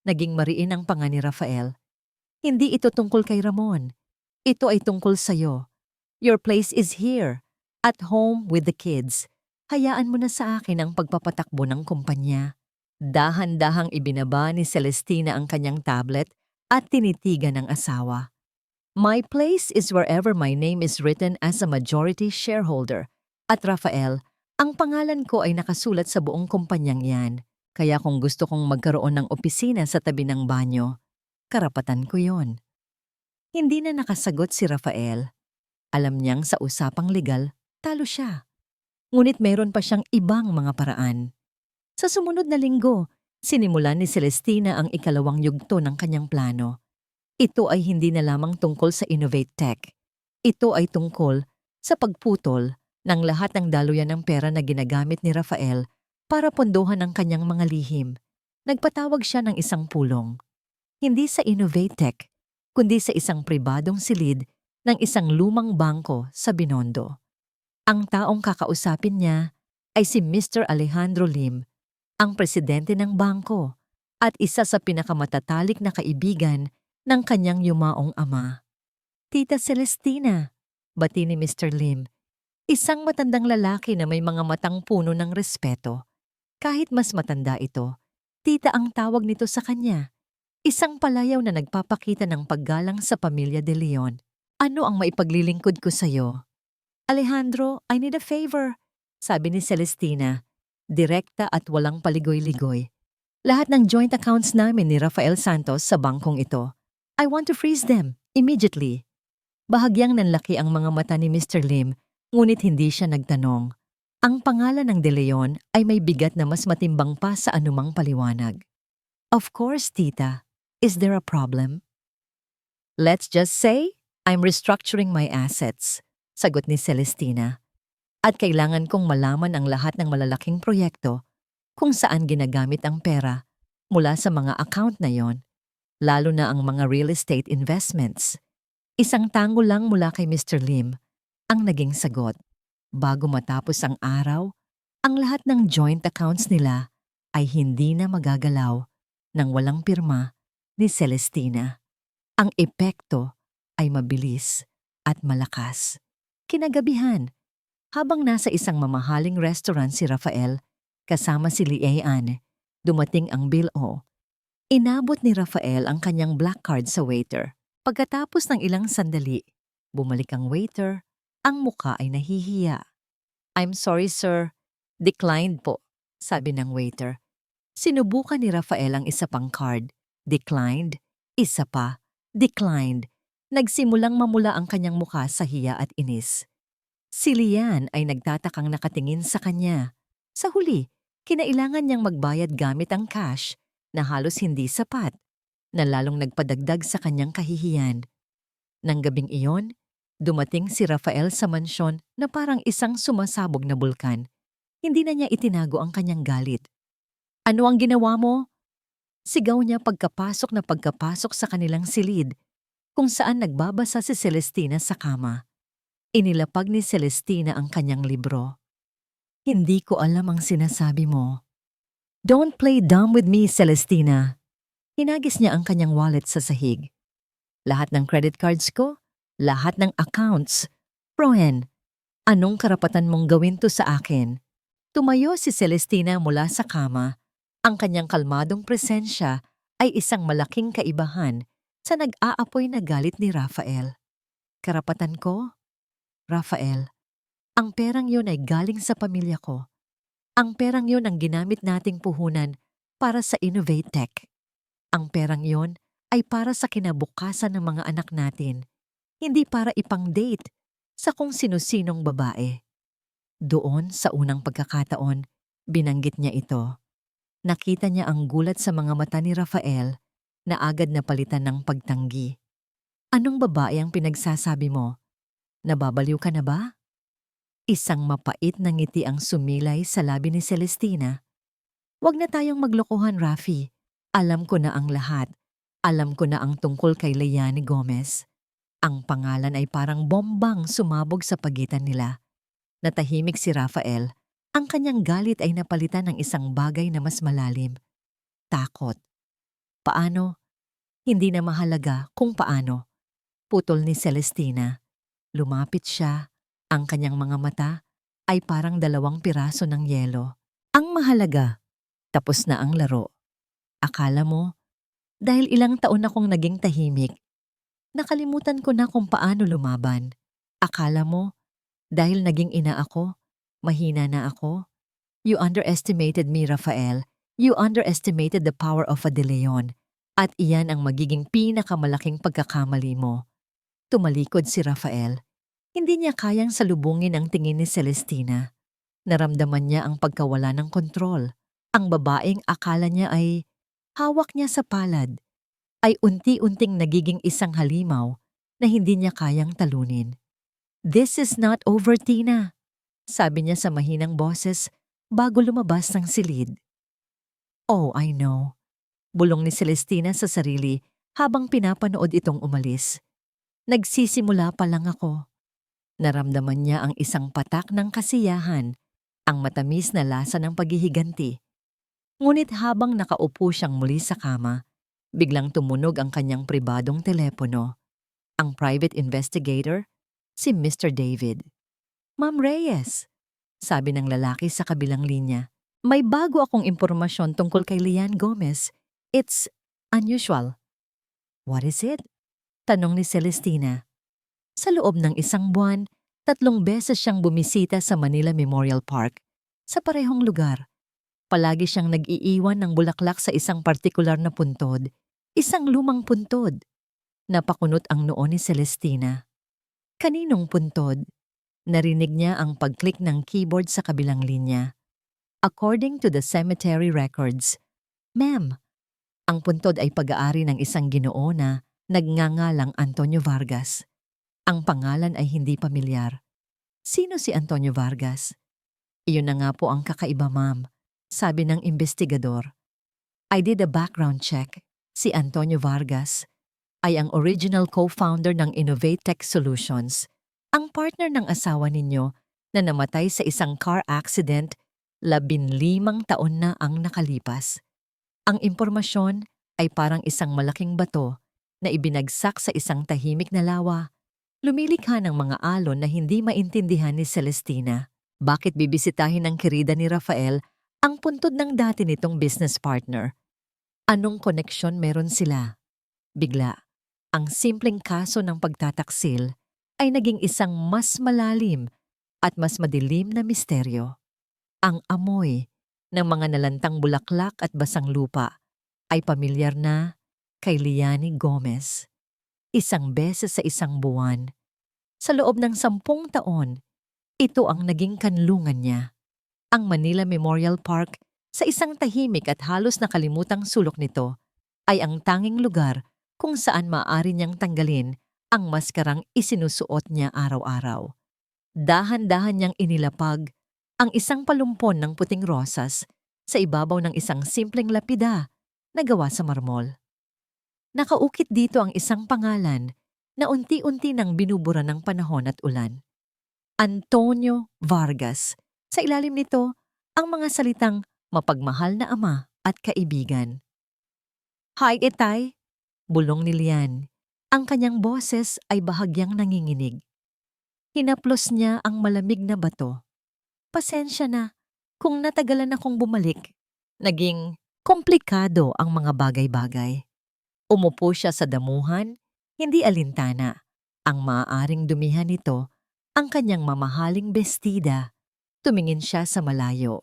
Naging mariin ang panga ni Rafael. Hindi ito tungkol kay Ramon. Ito ay tungkol sa'yo. Your place is here, at home with the kids. Hayaan mo na sa akin ang pagpapatakbo ng kumpanya. Dahan-dahang ibinaba ni Celestina ang kanyang tablet at tinitigan ng asawa. My place is wherever my name is written as a majority shareholder. At Rafael, ang pangalan ko ay nakasulat sa buong kumpanyang yan. Kaya kung gusto kong magkaroon ng opisina sa tabi ng banyo, karapatan ko yon. Hindi na nakasagot si Rafael. Alam niyang sa usapang legal, talo siya. Ngunit mayroon pa siyang ibang mga paraan. Sa sumunod na linggo, sinimulan ni Celestina ang ikalawang yugto ng kanyang plano. Ito ay hindi na lamang tungkol sa Innovate Tech. Ito ay tungkol sa pagputol ng lahat ng daluyan ng pera na ginagamit ni Rafael para pondohan ang kanyang mga lihim. Nagpatawag siya ng isang pulong. Hindi sa Innovate Tech, kundi sa isang pribadong silid ng isang lumang bangko sa Binondo. Ang taong kakausapin niya ay si Mr. Alejandro Lim, ang presidente ng bangko at isa sa pinakamatatalik na kaibigan ng kanyang yumaong ama. Tita Celestina, bati ni Mr. Lim, isang matandang lalaki na may mga matang puno ng respeto. Kahit mas matanda ito, tita ang tawag nito sa kanya. Isang palayaw na nagpapakita ng paggalang sa pamilya de Leon. Ano ang maipaglilingkod ko sa'yo? Alejandro, I need a favor, sabi ni Celestina, direkta at walang paligoy-ligoy. Lahat ng joint accounts namin ni Rafael Santos sa bangkong ito. I want to freeze them, immediately. Bahagyang nanlaki ang mga mata ni Mr. Lim, ngunit hindi siya nagtanong. Ang pangalan ng De Leon ay may bigat na mas matimbang pa sa anumang paliwanag. Of course, tita. Is there a problem? Let's just say, I'm restructuring my assets, sagot ni Celestina. At kailangan kong malaman ang lahat ng malalaking proyekto kung saan ginagamit ang pera mula sa mga account na yon, lalo na ang mga real estate investments. Isang tango lang mula kay Mr. Lim ang naging sagot. Bago matapos ang araw, ang lahat ng joint accounts nila ay hindi na magagalaw nang walang pirma ni Celestina. Ang epekto ay mabilis at malakas. Kinagabihan, habang nasa isang mamahaling restaurant si Rafael kasama si Lian, dumating ang bill-o. Inabot ni Rafael ang kanyang black card sa waiter. Pagkatapos ng ilang sandali, bumalik ang waiter, ang muka ay nahihiya. I'm sorry sir, declined po, sabi ng waiter. Sinubukan ni Rafael ang isa pang card. Declined, isa pa, declined. Nagsimulang mamula ang kanyang muka sa hiya at inis. Si Lian ay nagtatakang nakatingin sa kanya. Sa huli, kinailangan niyang magbayad gamit ang cash na halos hindi sapat, na lalong nagpadagdag sa kanyang kahihiyan. Nang gabing iyon, dumating si Rafael sa mansyon na parang isang sumasabog na bulkan. Hindi na niya itinago ang kanyang galit. Ano ang ginawa mo? Sigaw niya pagkapasok sa kanilang silid, kung saan nagbabasa si Celestina sa kama. Inilapag ni Celestina ang kanyang libro. Hindi ko alam ang sinasabi mo. Don't play dumb with me, Celestina. Hinagis niya ang kanyang wallet sa sahig. Lahat ng credit cards ko, lahat ng accounts. Rohen, anong karapatan mong gawin to sa akin? Tumayo si Celestina mula sa kama. Ang kanyang kalmadong presensya ay isang malaking kaibahan sa nag-aapoy na galit ni Rafael. Karapatan ko? Rafael, ang perang yun ay galing sa pamilya ko. Ang perang yun ang ginamit nating puhunan para sa Innovate Tech. Ang perang yun ay para sa kinabukasan ng mga anak natin, hindi para ipang-date sa kung sino-sinong babae. Doon sa unang pagkakataon, binanggit niya ito. Nakita niya ang gulat sa mga mata ni Rafael na agad napalitan ng pagtanggi. Anong babae ang pinagsasabi mo? Nababaliw ka na ba? Isang mapait na ngiti ang sumilay sa labi ni Celestina. Huwag na tayong maglokohan, Rafi. Alam ko na ang lahat. Alam ko na ang tungkol kay Leilani Gomez. Ang pangalan ay parang bombang sumabog sa pagitan nila. Natahimik si Rafael. Ang kanyang galit ay napalitan ng isang bagay na mas malalim. Takot. Paano? Hindi na mahalaga kung paano. Putol ni Celestina. Lumapit siya. Ang kanyang mga mata ay parang 2 piraso ng yelo. Ang mahalaga, tapos na ang laro. Akala mo, dahil ilang taon akong naging tahimik, nakalimutan ko na kung paano lumaban. Akala mo, dahil naging ina ako, mahina na ako. You underestimated me, Rafael. You underestimated the power of a De Leon. At iyan ang magiging pinakamalaking pagkakamali mo. Tumalikod si Rafael. Hindi niya kayang salubungin ang tingin ni Celestina. Naramdaman niya ang pagkawala ng kontrol. Ang babaeng akala niya ay hawak niya sa palad ay unti-unting nagiging isang halimaw na hindi niya kayang talunin. "This is not over, Tina," sabi niya sa mahinang boses bago lumabas ng silid. "Oh, I know," bulong ni Celestina sa sarili habang pinapanood itong umalis. "Nagsisimula pa lang ako." Naramdaman niya ang isang patak ng kasiyahan, ang matamis na lasa ng paghihiganti. Ngunit habang nakaupo siyang muli sa kama, biglang tumunog ang kanyang pribadong telepono. Ang private investigator, si Mr. David. "Ma'am Reyes," sabi ng lalaki sa kabilang linya. "May bago akong impormasyon tungkol kay Lian Gomez. It's unusual." "What is it?" tanong ni Celestina. Sa loob ng isang buwan, 3 beses siyang bumisita sa Manila Memorial Park. Sa parehong lugar, palagi siyang nag-iiwan ng bulaklak sa isang partikular na puntod. Isang lumang puntod. Napakunot ang noo ni Celestina. Kaninong puntod? Narinig niya ang pag-click ng keyboard sa kabilang linya. "According to the cemetery records." "Ma'am, ang puntod ay pag-aari ng isang Ginoo na nagngangalang Antonio Vargas." Ang pangalan ay hindi pamilyar. Sino si Antonio Vargas? "Iyon na nga po ang kakaiba, ma'am," sabi ng investigador. "I did a background check. Si Antonio Vargas ay ang original co-founder ng Innovate Tech Solutions, ang partner ng asawa ninyo na namatay sa isang car accident 15 taon na ang nakalipas. Ang impormasyon ay parang isang malaking bato na ibinagsak sa isang tahimik na lawa. Lumilikha ng mga alon na hindi maintindihan ni Celestina. Bakit bibisitahin ng kirida ni Rafael ang puntod ng dati nitong business partner? Anong koneksyon meron sila? Bigla, ang simpleng kaso ng pagtataksil ay naging isang mas malalim at mas madilim na misteryo. Ang amoy ng mga nalantang bulaklak at basang lupa ay pamilyar na kay Liani Gomez. 1 beses sa isang buwan. Sa loob ng 10 taon, ito ang naging kanlungan niya. Ang Manila Memorial Park, sa isang tahimik at halos nakalimutang sulok nito, ay ang tanging lugar kung saan maaari niyang tanggalin ang maskarang isinusuot niya araw-araw. Dahan-dahan niyang inilapag ang isang palumpon ng puting rosas sa ibabaw ng isang simpleng lapida na gawa sa marmol. Nakaukit dito ang isang pangalan na unti-unti nang binubura ng panahon at ulan. Antonio Vargas. Sa ilalim nito, ang mga salitang mapagmahal na ama at kaibigan. "Hi, Itay," bulong ni Lian. Ang kanyang boses ay bahagyang nanginginig. Hinaplos niya ang malamig na bato. "Pasensya na kung natagalan akong bumalik. Naging komplikado ang mga bagay-bagay." Umupo siya sa damuhan, hindi alintana. Ang maaaring dumihan nito, ang kanyang mamahaling bestida. Tumingin siya sa malayo.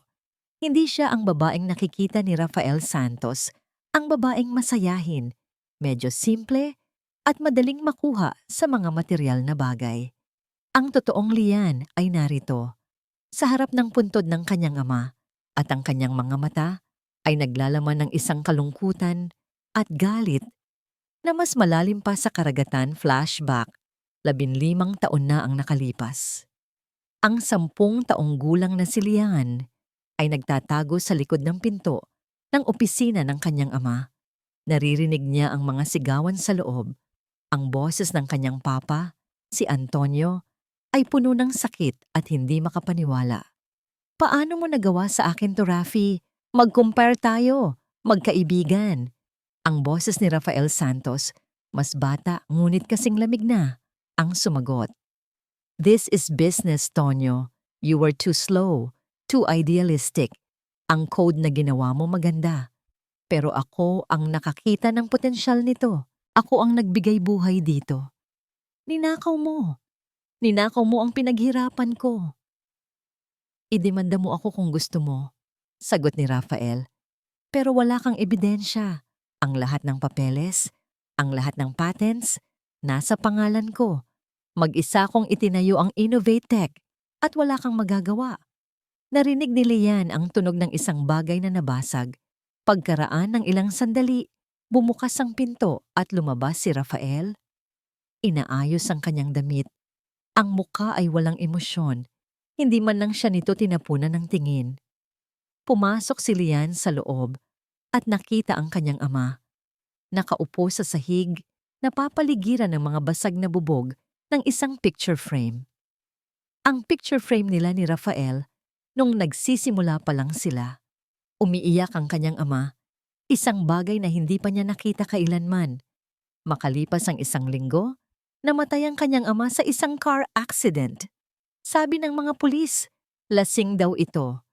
Hindi siya ang babaeng nakikita ni Rafael Santos, ang babaeng masayahin, medyo simple, at madaling makuha sa mga material na bagay. Ang totoong Lian ay narito, sa harap ng puntod ng kanyang ama, at ang kanyang mga mata ay naglalaman ng isang kalungkutan at galit na mas malalim pa sa karagatan. Flashback, 15 taon na ang nakalipas. Ang 10 taong gulang na si Lian ay nagtatago sa likod ng pinto ng opisina ng kanyang ama. Naririnig niya ang mga sigawan sa loob. Ang boses ng kanyang papa, si Antonio, ay puno ng sakit at hindi makapaniwala. "Paano mo nagawa sa akin to, Rafi? Mag-compare tayo, magkaibigan." Ang boses ni Rafael Santos, mas bata ngunit kasing lamig na, ang sumagot. "This is business, Tonyo. You were too slow, too idealistic. Ang code na ginawa mo maganda. Pero ako ang nakakita ng potensyal nito. Ako ang nagbigay buhay dito. Ninakaw mo. Ninakaw mo ang pinaghirapan ko." "Idemanda mo ako kung gusto mo," sagot ni Rafael. "Pero wala kang ebidensya. Ang lahat ng papeles, ang lahat ng patents, nasa pangalan ko. Mag-isa kong itinayo ang Innovate Tech at wala kang magagawa." Narinig ni Lian ang tunog ng isang bagay na nabasag. Pagkaraan ng ilang sandali, Bumukas ang pinto at lumabas si Rafael. Inaayos ang kanyang damit. Ang muka ay walang emosyon. Hindi man lang siya nito tinapunan ng tingin. Pumasok si Lian sa loob at nakita ang kanyang ama. Nakaupo sa sahig, napapaligiran ng mga basag na bubog ng isang picture frame. Ang picture frame nila ni Rafael nung nagsisimula pa lang sila. Umiiyak ang kanyang ama, isang bagay na hindi pa niya nakita kailanman. Makalipas ang isang linggo, namatay ang kanyang ama sa isang car accident. Sabi ng mga pulis, lasing daw ito.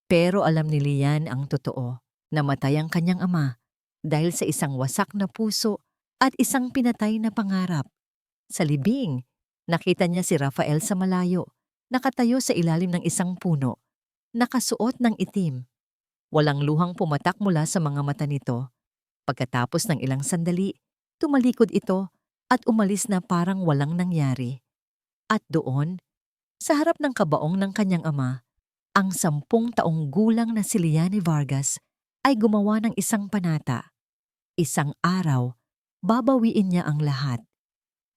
Pero alam ni Lian ang totoo. Namatay ang kanyang ama dahil sa isang wasak na puso at isang pinatay na pangarap. Sa libing, nakita niya si Rafael sa malayo, nakatayo sa ilalim ng isang puno, nakasuot ng itim. Walang luhang pumatak mula sa mga mata nito. Pagkatapos ng ilang sandali, tumalikod ito at umalis na parang walang nangyari. At doon, sa harap ng kabaong ng kanyang ama, ang 10 taong gulang na si Liane Vargas ay gumawa ng isang panata. Isang araw, babawiin niya ang lahat.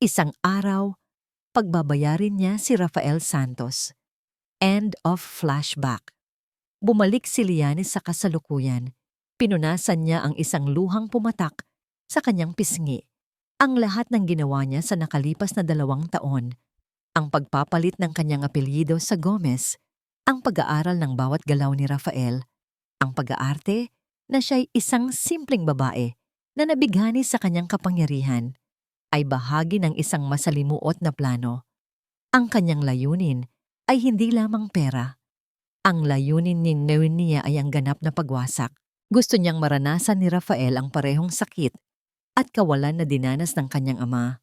Isang araw, pagbabayarin niya si Rafael Santos. End of flashback. Bumalik si Liane sa kasalukuyan. Pinunasan niya ang isang luhang pumatak sa kanyang pisngi. Ang lahat ng ginawa niya sa nakalipas na 2 taon. Ang pagpapalit ng kanyang apelyido sa Gomez, ang pag-aaral ng bawat galaw ni Rafael, ang pag-aarte na siya'y isang simpleng babae na nabighani sa kanyang kapangyarihan, ay bahagi ng isang masalimuot na plano. Ang kanyang layunin ay hindi lamang pera. Ang layunin ni Noenia ay ang ganap na pagwasak. Gusto niyang maranasan ni Rafael ang parehong sakit at kawalan na dinanas ng kanyang ama.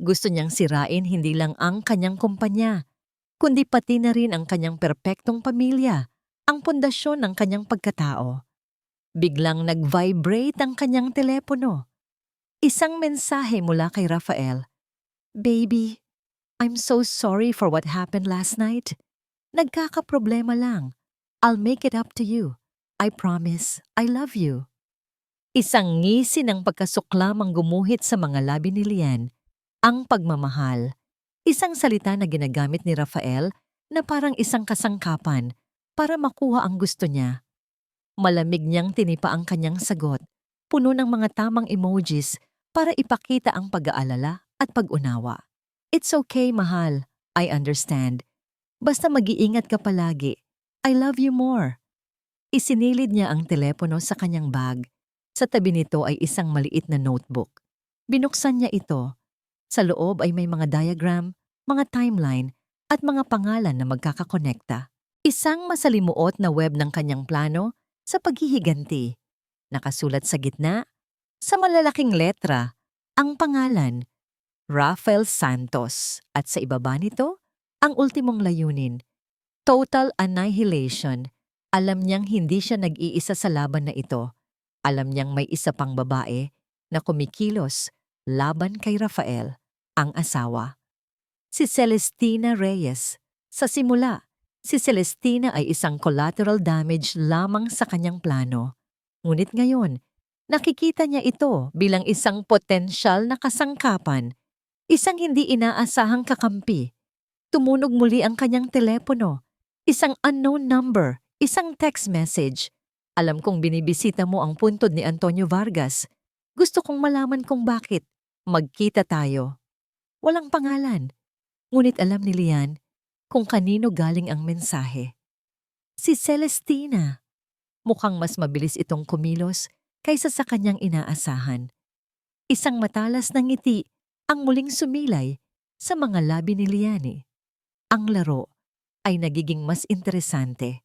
Gusto niyang sirain hindi lang ang kanyang kumpanya, kundi pati na rin ang kanyang perpektong pamilya, ang pundasyon ng kanyang pagkatao. Biglang nag-vibrate ang kanyang telepono. Isang mensahe mula kay Rafael. "Baby, I'm so sorry for what happened last night. Nagkakaproblema lang. I'll make it up to you. I promise, I love you." Isang ngisi ng pagkasuklam ang gumuhit sa mga labi ni Lian. Ang pagmamahal. Isang salita na ginagamit ni Rafael na parang isang kasangkapan para makuha ang gusto niya. Malamig niyang tinipa ang kanyang sagot, puno ng mga tamang emojis para ipakita ang pag-aalala at pag-unawa. "It's okay, mahal. I understand. Basta mag-iingat ka palagi. I love you more." Isinilid niya ang telepono sa kanyang bag. Sa tabi nito ay isang maliit na notebook. Binuksan niya ito. Sa loob ay may mga diagram, mga timeline, at mga pangalan na magkakakonekta. Isang masalimuot na web ng kanyang plano sa paghihiganti. Nakasulat sa gitna, sa malalaking letra, ang pangalan, Rafael Santos, at sa ibaba nito, ang ultimong layunin, total annihilation. Alam niyang hindi siya nag-iisa sa laban na ito. Alam niyang may isa pang babae na kumikilos laban kay Rafael, ang asawa. Si Celestina Reyes. Sa simula, si Celestina ay isang collateral damage lamang sa kanyang plano. Ngunit ngayon, nakikita niya ito bilang isang potensyal na kasangkapan, isang hindi inaasahang kakampi. Tumunog muli ang kanyang telepono, isang unknown number, isang text message. "Alam kong binibisita mo ang puntod ni Antonio Vargas. Gusto kong malaman kung bakit. Magkita tayo." Walang pangalan. Ngunit alam ni Lian kung kanino galing ang mensahe. Si Celestina. Mukhang mas mabilis itong kumilos kaysa sa kanyang inaasahan. Isang matalas na ngiti ang muling sumilay sa mga labi ni Liane. Ang laro ay nagiging mas interesante.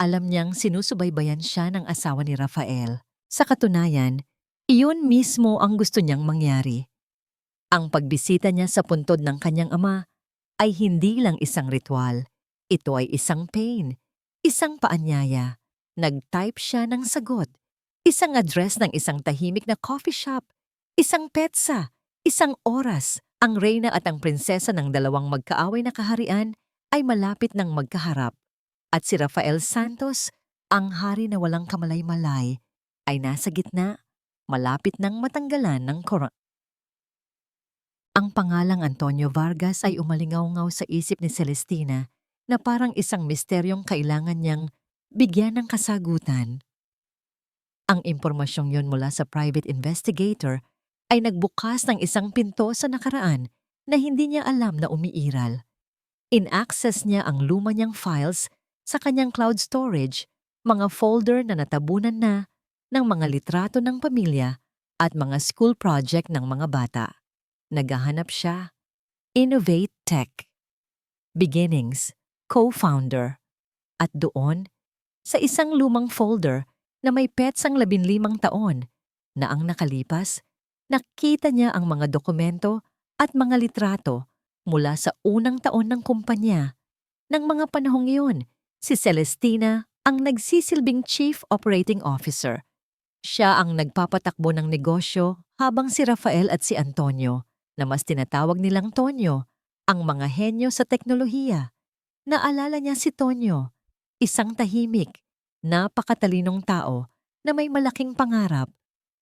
Alam niyang sinusubaybayan siya ng asawa ni Rafael. Sa katunayan, iyon mismo ang gusto niyang mangyari. Ang pagbisita niya sa puntod ng kanyang ama ay hindi lang isang ritual. Ito ay isang pain, isang paanyaya. Nag-type siya ng sagot. Isang address ng isang tahimik na coffee shop. Isang petsa. Isang oras. Ang reyna at ang prinsesa ng dalawang magkaaway na kaharian ay malapit ng magkaharap. At si Rafael Santos, ang hari na walang kamalay-malay, ay nasa gitna, malapit nang matanggalan ng Ang pangalang Antonio Vargas ay umalingaw-ngaw sa isip ni Celestina na parang isang misteryong kailangan niyang bigyan ng kasagutan. Ang impormasyong yon mula sa private investigator ay nagbukas ng isang pinto sa nakaraan na hindi niya alam na umiiral. In-access niya ang luma niyang files sa kanyang cloud storage, mga folder na natabunan na ng mga litrato ng pamilya at mga school project ng mga bata. Naghahanap siya. Innovate Tech. Beginnings. Co-founder. At doon, sa isang lumang folder na may petsang 15 taon na ang nakalipas, nakita niya ang mga dokumento at mga litrato mula sa unang taon ng kumpanya. Nang mga panahong iyon, si Celestina ang nagsisilbing Chief Operating Officer. Siya ang nagpapatakbo ng negosyo habang si Rafael at si Antonio, na mas tinatawag nilang Tonyo, ang mga henyo sa teknolohiya. Naalala niya si Tonyo, isang tahimik, napakatalinong tao na may malaking pangarap.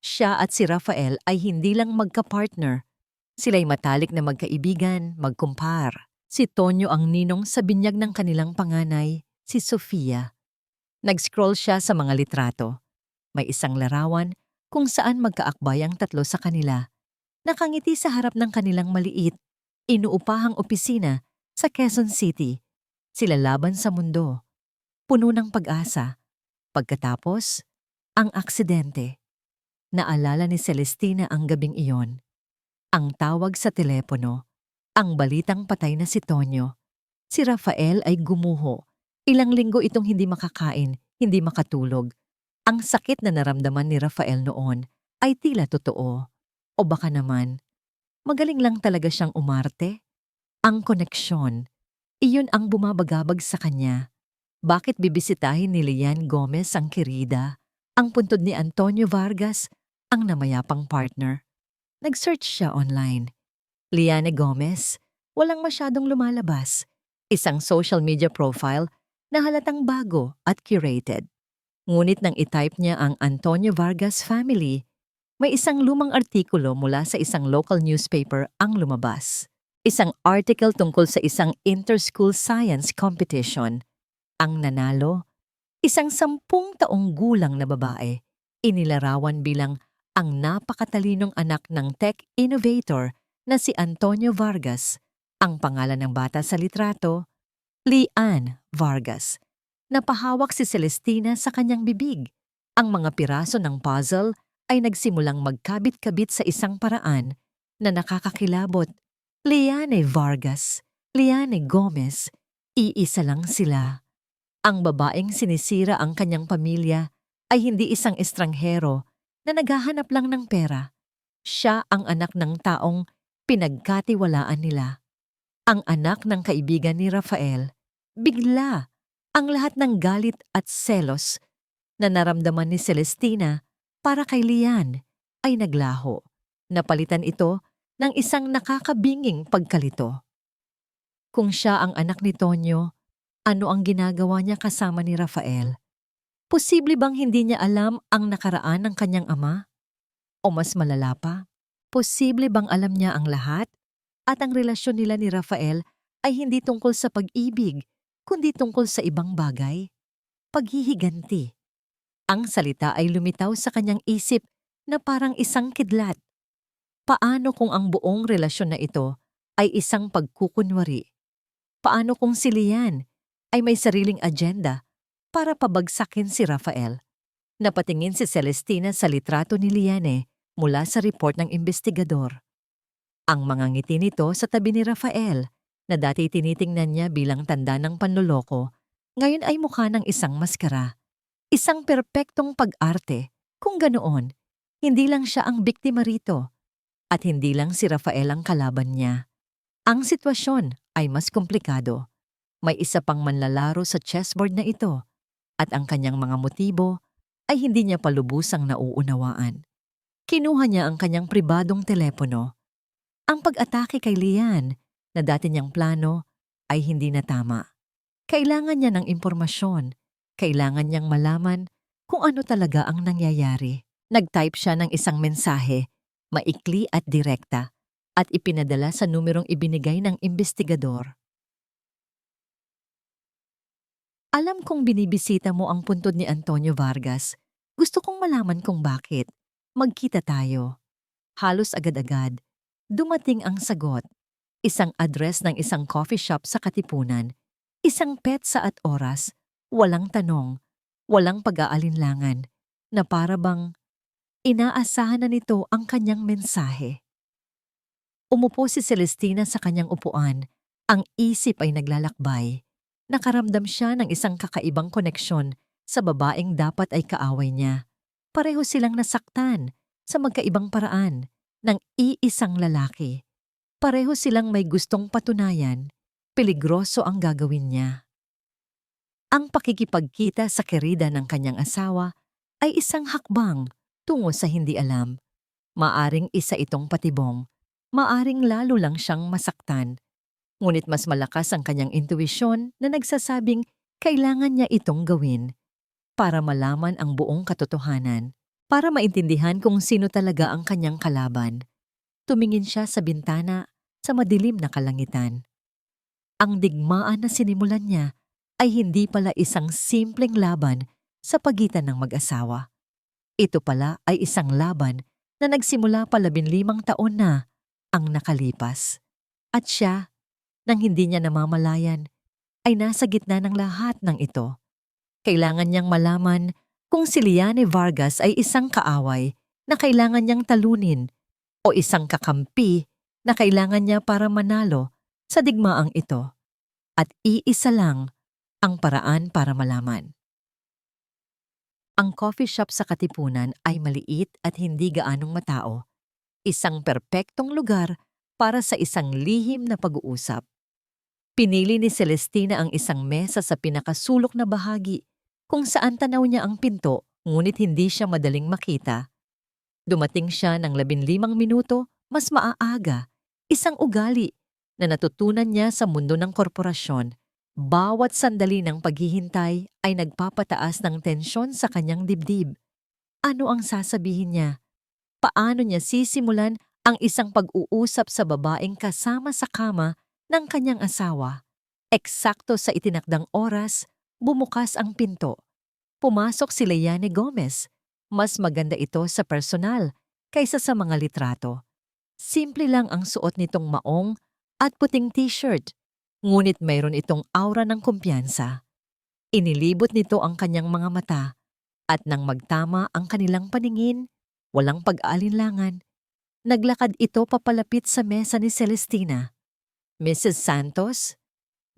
Siya at si Rafael ay hindi lang magka-partner. Sila'y matalik na magkaibigan, magkumpar. Si Tonyo ang ninong sa binyag ng kanilang panganay, si Sofia. Nag-scroll siya sa mga litrato. May isang larawan kung saan magkaakbay ang tatlo sa kanila. Nakangiti sa harap ng kanilang maliit, inuupahang opisina sa Quezon City. Sila laban sa mundo. Puno ng pag-asa. Pagkatapos, ang aksidente. Naalala ni Celestina ang gabing iyon. Ang tawag sa telepono. Ang balitang patay na si Tonyo. Si Rafael ay gumuho. Ilang linggo itong hindi makakain, hindi makatulog. Ang sakit na naramdaman ni Rafael noon ay tila totoo. O baka naman, magaling lang talaga siyang umarte. Ang koneksyon, iyon ang bumabagabag sa kanya. Bakit bibisitahin ni Lian Gomez ang kirida, ang puntod ni Antonio Vargas, ang namayapang partner? Nag-search siya online. Liane Gomez, walang masyadong lumalabas. Isang social media profile na halatang bago at curated. Ngunit nang itype niya ang Antonio Vargas family, may isang lumang artikulo mula sa isang local newspaper ang lumabas. Isang article tungkol sa isang inter-school science competition. Ang nanalo, isang 10 taong gulang na babae, inilarawan bilang ang napakatalinong anak ng tech innovator na si Antonio Vargas. Ang pangalan ng bata sa litrato, Lian Vargas. Napahawak si Celestina sa kanyang bibig. Ang mga piraso ng puzzle ay nagsimulang magkabit-kabit sa isang paraan na nakakakilabot. Liane Vargas, Liane Gomez, iisa lang sila. Ang babaeng sinisira ang kanyang pamilya ay hindi isang estranghero na naghahanap lang ng pera. Siya ang anak ng taong pinagkatiwalaan nila. Ang anak ng kaibigan ni Rafael. Bigla, ang lahat ng galit at selos na naramdaman ni Celestina para kay Lian ay naglaho. Napalitan ito ng isang nakakabinging pagkalito. Kung siya ang anak ni Tonyo, ano ang ginagawa niya kasama ni Rafael? Posible bang hindi niya alam ang nakaraan ng kanyang ama? O mas malala pa, posible bang alam niya ang lahat at ang relasyon nila ni Rafael ay hindi tungkol sa pag-ibig, kundi tungkol sa ibang bagay? Paghihiganti. Ang salita ay lumitaw sa kanyang isip na parang isang kidlat. Paano kung ang buong relasyon na ito ay isang pagkukunwari? Paano kung si Lian ay may sariling agenda para pabagsakin si Rafael? Napatingin si Celestina sa litrato ni Liane mula sa report ng investigador. Ang mga ngiti nito sa tabi ni Rafael, na dati tinitingnan niya bilang tanda ng panloloko, ngayon ay mukha ng isang maskara. Isang perpektong pag-arte, kung ganoon, hindi lang siya ang biktima rito, at hindi lang si Rafael ang kalaban niya. Ang sitwasyon ay mas komplikado. May isa pang manlalaro sa chessboard na ito, at ang kanyang mga motibo ay hindi niya palubusang nauunawaan. Kinuha niya ang kanyang pribadong telepono. Ang pag-atake kay Lian, na dati niyang plano, ay hindi na tama. Kailangan niya ng impormasyon. Kailangan niyang malaman kung ano talaga ang nangyayari. Nag-type siya ng isang mensahe, maikli at direkta, at ipinadala sa numerong ibinigay ng imbestigador. Alam kong binibisita mo ang puntod ni Antonio Vargas. Gusto kong malaman kung bakit. Magkita tayo. Halos agad-agad, dumating ang sagot. Isang address ng isang coffee shop sa Katipunan. Isang petsa at oras. Walang tanong. Walang pag-aalinlangan. Na para bang inaasahan na nito ang kanyang mensahe. Umupo si Celestina sa kanyang upuan. Ang isip ay naglalakbay. Nakaramdam siya ng isang kakaibang koneksyon sa babaeng dapat ay kaaway niya. Pareho silang nasaktan sa magkaibang paraan ng iisang lalaki. Pareho silang may gustong patunayan, peligroso ang gagawin niya. Ang pakikipagkita sa kerida ng kanyang asawa ay isang hakbang tungo sa hindi alam. Maaring isa itong patibong, maaring lalo lang siyang masaktan. Ngunit mas malakas ang kanyang intuisyon na nagsasabing kailangan niya itong gawin para malaman ang buong katotohanan, para maintindihan kung sino talaga ang kanyang kalaban. Tumingin siya sa bintana sa madilim na kalangitan. Ang digmaan na sinimulan niya ay hindi pala isang simpleng laban sa pagitan ng mag-asawa. Ito pala ay isang laban na nagsimula pa 15 taon na ang nakalipas. At siya, nang hindi niya namamalayan, ay nasa gitna ng lahat ng ito. Kailangan niyang malaman kung si Liane Vargas ay isang kaaway na kailangan niyang talunin o isang kakampi na kailangan niya para manalo sa digmaang ito. At iisa lang ang paraan para malaman. Ang coffee shop sa Katipunan ay maliit at hindi gaanong matao. Isang perpektong lugar para sa isang lihim na pag-uusap. Pinili ni Celestina ang isang mesa sa pinakasulok na bahagi kung saan tanaw niya ang pinto ngunit hindi siya madaling makita. Dumating siya ng 15 minuto mas maaaga, isang ugali na natutunan niya sa mundo ng korporasyon. Bawat sandali ng paghihintay ay nagpapataas ng tensyon sa kanyang dibdib. Ano ang sasabihin niya? Paano niya sisimulan ang isang pag-uusap sa babaeng kasama sa kama ng kanyang asawa? Eksakto sa itinakdang oras, bumukas ang pinto. Pumasok si Liane Gomez. Mas maganda ito sa personal kaysa sa mga litrato. Simple lang ang suot nitong maong at puting t-shirt, ngunit mayroon itong aura ng kumpiyansa. Inilibot nito ang kanyang mga mata at nang magtama ang kanilang paningin, walang pag-aalinlangan, naglakad ito papalapit sa mesa ni Celestina. Mrs. Santos?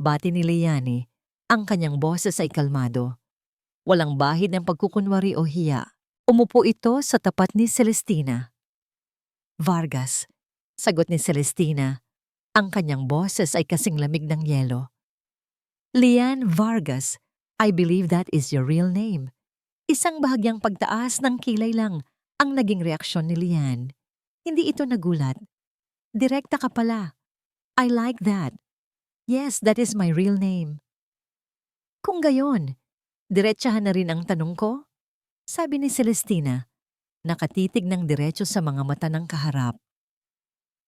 Bati ni Liane, ang kanyang boses ay kalmado. Walang bahid ng pagkukunwari o hiya. Umupo ito sa tapat ni Celestina. Vargas, sagot ni Celestina. Ang kanyang boses ay kasing lamig ng yelo. Liane Vargas, I believe that is your real name. Isang bahagyang pagtaas ng kilay lang ang naging reaksyon ni Liane. Hindi ito nagulat. Direkta ka pala. I like that. Yes, that is my real name. Kung gayon, diretsahan na rin ang tanong ko? Sabi ni Celestina, nakatitig ng diretso sa mga mata ng kaharap.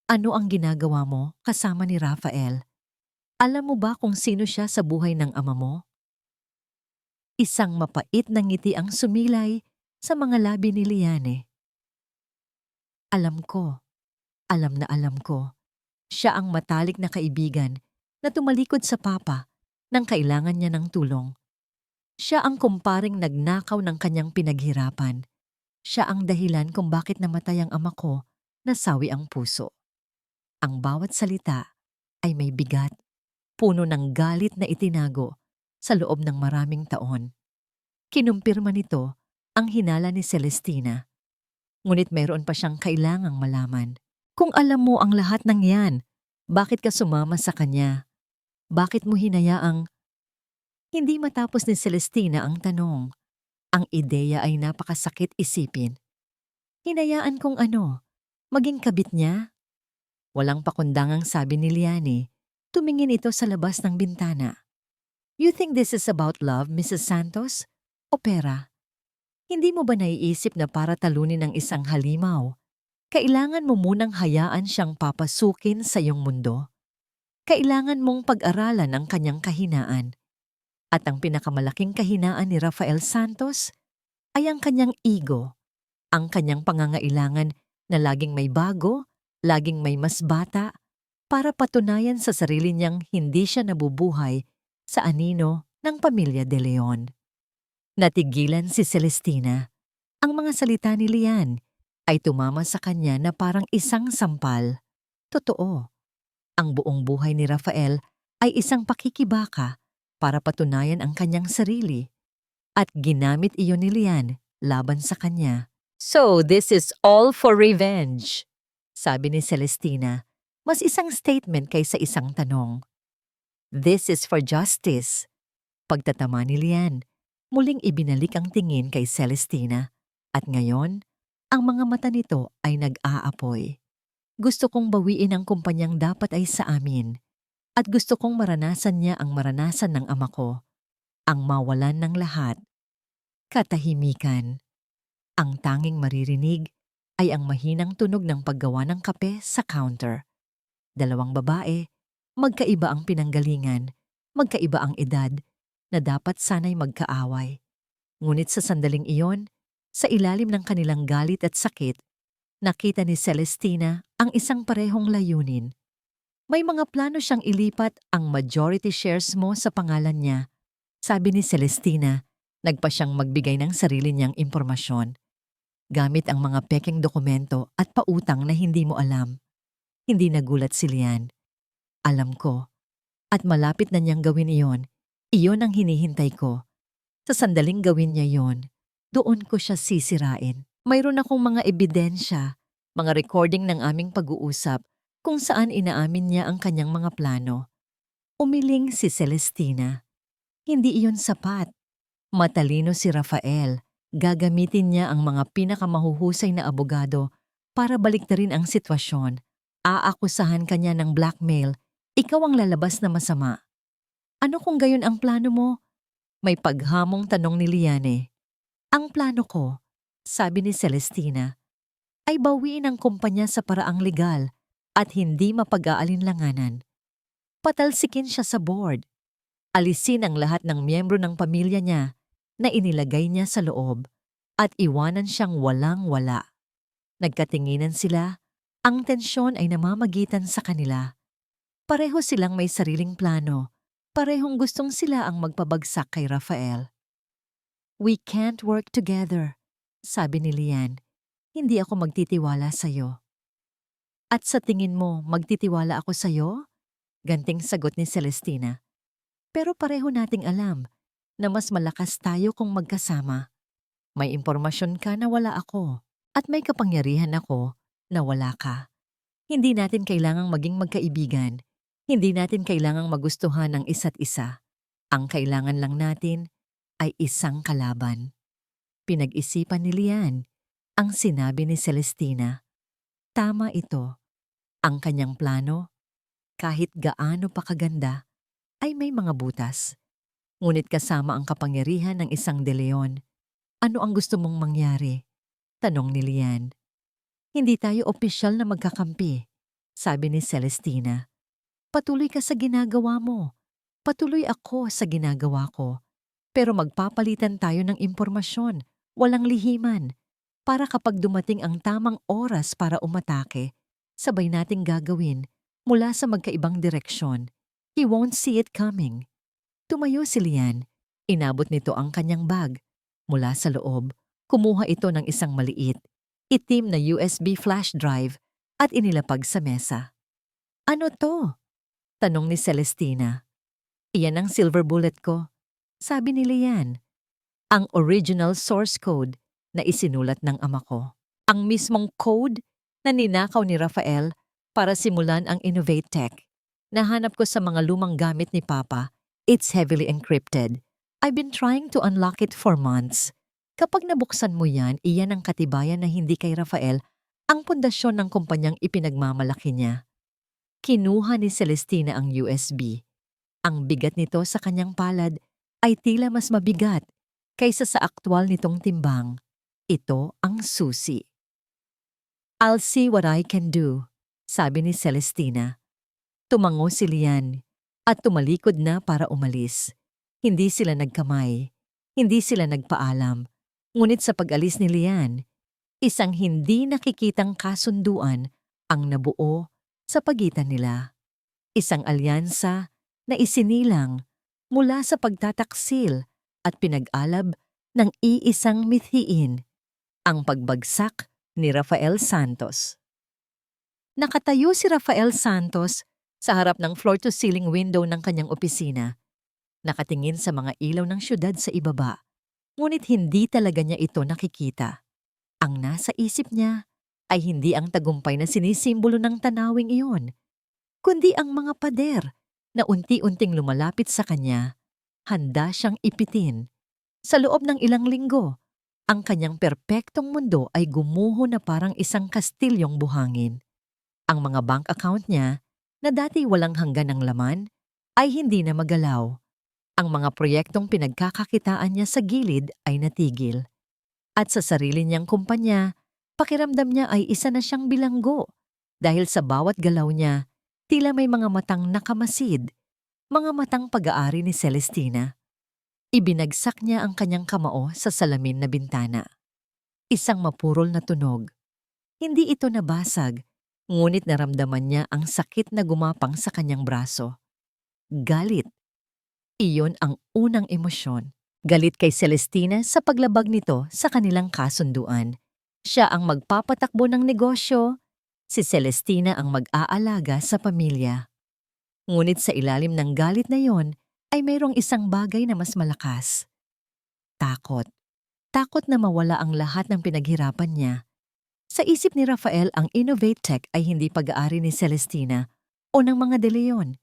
Ano ang ginagawa mo kasama ni Rafael? Alam mo ba kung sino siya sa buhay ng ama mo? Isang mapait na ngiti ang sumilay sa mga labi ni Liane. Alam ko, alam na alam ko. Siya ang matalik na kaibigan na tumalikod sa papa nang kailangan niya ng tulong. Siya ang kumparing nagnakaw ng kanyang pinaghirapan. Siya ang dahilan kung bakit namatay ang ama ko, nasawi ang puso. Ang bawat salita ay may bigat, puno ng galit na itinago sa loob ng maraming taon. Kinumpirma nito ang hinala ni Celestina. Ngunit mayroon pa siyang kailangang malaman. Kung alam mo ang lahat ng yan, bakit ka sumama sa kanya? Bakit mo hinayaang... Hindi matapos ni Celestina ang tanong. Ang ideya ay napakasakit isipin. Hinayaan kong ano, maging kabit niya? Walang pakundangang sabi ni Liane, tumingin ito sa labas ng bintana. You think this is about love, Mrs. Santos? O pera? Hindi mo ba naiisip na para talunin ang isang halimaw, kailangan mo munang hayaan siyang papasukin sa iyong mundo? Kailangan mong pag-aralan ang kanyang kahinaan. At ang pinakamalaking kahinaan ni Rafael Santos ay ang kanyang ego, ang kanyang pangangailangan na laging may bago, laging may mas bata, para patunayan sa sarili niyang hindi siya nabubuhay sa anino ng pamilya De Leon. Natigilan si Celestina. Ang mga salita ni Lian ay tumama sa kanya na parang isang sampal. Totoo, ang buong buhay ni Rafael ay isang pakikibaka para patunayan ang kanyang sarili at ginamit iyon ni Lian laban sa kanya. "So this is all for revenge," sabi ni Celestina, mas isang statement kaysa isang tanong. "This is for justice." Pagtatama ni Lian, muling ibinalik ang tingin kay Celestina at ngayon, ang mga mata nito ay nag-aapoy. "Gusto kong bawiin ang kumpanyang dapat ay sa amin at gusto kong maranasan niya ang maranasan ng ama ko, ang mawalan ng lahat." Katahimikan. Ang tanging maririnig ay ang mahinang tunog ng paggawa ng kape sa counter. Dalawang babae, magkaiba ang pinanggalingan, magkaiba ang edad, na dapat sanay magkaaway. Ngunit sa sandaling iyon, sa ilalim ng kanilang galit at sakit, nakita ni Celestina ang isang parehong layunin. May mga plano siyang ilipat ang majority shares mo sa pangalan niya. Sabi ni Celestina, nagpa siyang magbigay ng sarili niyang impormasyon. Gamit ang mga pekeng dokumento at pautang na hindi mo alam. Hindi nagulat si Lian. "Alam ko. At malapit na niyang gawin iyon. Iyon ang hinihintay ko. Sa sandaling gawin niya yon, doon ko siya sisirain. Mayroon akong mga ebidensya, mga recording ng aming pag-uusap kung saan inaamin niya ang kanyang mga plano." Umiling si Celestina. Hindi iyon sapat. Matalino si Rafael. Gagamitin niya ang mga pinakamahuhusay na abogado para baliktarin ang sitwasyon. Aakusahan kanya ng blackmail. Ikaw ang lalabas na masama. "Ano kung gayon ang plano mo?" May paghamong tanong ni Liane. "Ang plano ko," sabi ni Celestina, "ay bawiin ang kumpanya sa paraang legal at hindi mapag-aalinlanganan. Patalsikin siya sa board. Alisin ang lahat ng miyembro ng pamilya niya na inilagay niya sa loob at iwanan siyang walang-wala." Nagkatinginan sila, ang tensyon ay namamagitan sa kanila. Pareho silang may sariling plano, parehong gustong sila ang magpabagsak kay Rafael. "We can't work together," sabi ni Lian. "Hindi ako magtitiwala sa'yo." "At sa tingin mo, magtitiwala ako sa'yo?" Ganting sagot ni Celestina. "Pero pareho nating alam na mas malakas tayo kung magkasama. May impormasyon ka na wala ako at may kapangyarihan ako na wala ka. Hindi natin kailangang maging magkaibigan. Hindi natin kailangang magustuhan ang isa't isa. Ang kailangan lang natin ay isang kalaban." Pinag-isipan ni Lian ang sinabi ni Celestina. Tama ito. Ang kanyang plano, kahit gaano pa kaganda, ay may mga butas. Ngunit kasama ang kapangyarihan ng isang De Leon. "Ano ang gusto mong mangyari?" tanong ni Lian. "Hindi tayo opisyal na magkakampi," sabi ni Celestina. "Patuloy ka sa ginagawa mo. Patuloy ako sa ginagawa ko. Pero magpapalitan tayo ng impormasyon, walang lihiman, para kapag dumating ang tamang oras para umatake, sabay nating gagawin mula sa magkaibang direksyon. He won't see it coming." Tumayo si Lian. Inabot nito ang kanyang bag. Mula sa loob, kumuha ito ng isang maliit, itim na USB flash drive at inilapag sa mesa. "Ano to?" tanong ni Celestina. "Iyan ang silver bullet ko," sabi ni Lian. "Ang original source code na isinulat ng ama ko. Ang mismong code na ninakaw ni Rafael para simulan ang Innovate Tech. Nahanap ko sa mga lumang gamit ni Papa. It's heavily encrypted. I've been trying to unlock it for months. Kapag nabuksan mo yan, iyan ang katibayan na hindi kay Rafael ang pundasyon ng kumpanyang ipinagmamalaki niya." Kinuha ni Celestina ang USB. Ang bigat nito sa kanyang palad ay tila mas mabigat kaysa sa aktwal nitong timbang. Ito ang susi. "I'll see what I can do," sabi ni Celestina. Tumango si Lian at tumalikod na para umalis. Hindi sila nagkamay, hindi sila nagpaalam. Ngunit sa pag-alis ni Lian, isang hindi nakikitang kasunduan ang nabuo sa pagitan nila. Isang alyansa na isinilang mula sa pagtataksil at pinag-alab ng iisang mithiin, ang pagbagsak ni Rafael Santos. Nakatayo si Rafael Santos sa harap ng floor-to-ceiling window ng kanyang opisina, nakatingin sa mga ilaw ng syudad sa ibaba, ngunit hindi talaga niya ito nakikita. Ang nasa isip niya ay hindi ang tagumpay na sinisimbolo ng tanawing iyon, kundi ang mga pader na unti-unting lumalapit sa kanya, handa siyang ipitin. Sa loob ng ilang linggo, ang kanyang perpektong mundo ay gumuho na parang isang kastilyong buhangin. Ang mga bank account niya, na dati walang hanggan ng laman, ay hindi na magalaw. Ang mga proyektong pinagkakakitaan niya sa gilid ay natigil. At sa sarili niyang kumpanya, pakiramdam niya ay isa na siyang bilanggo dahil sa bawat galaw niya, tila may mga matang nakamasid, mga matang pag-aari ni Celestina. Ibinagsak niya ang kanyang kamao sa salamin na bintana. Isang mapurol na tunog. Hindi ito nabasag, ngunit naramdaman niya ang sakit na gumapang sa kanyang braso. Galit. Iyon ang unang emosyon. Galit kay Celestina sa paglabag nito sa kanilang kasunduan. Siya ang magpapatakbo ng negosyo, si Celestina ang mag-aalaga sa pamilya. Ngunit sa ilalim ng galit na yon ay mayroong isang bagay na mas malakas. Takot. Takot na mawala ang lahat ng pinaghirapan niya. Sa isip ni Rafael, ang Innovate Tech ay hindi pag-aari ni Celestina o ng mga De Leon.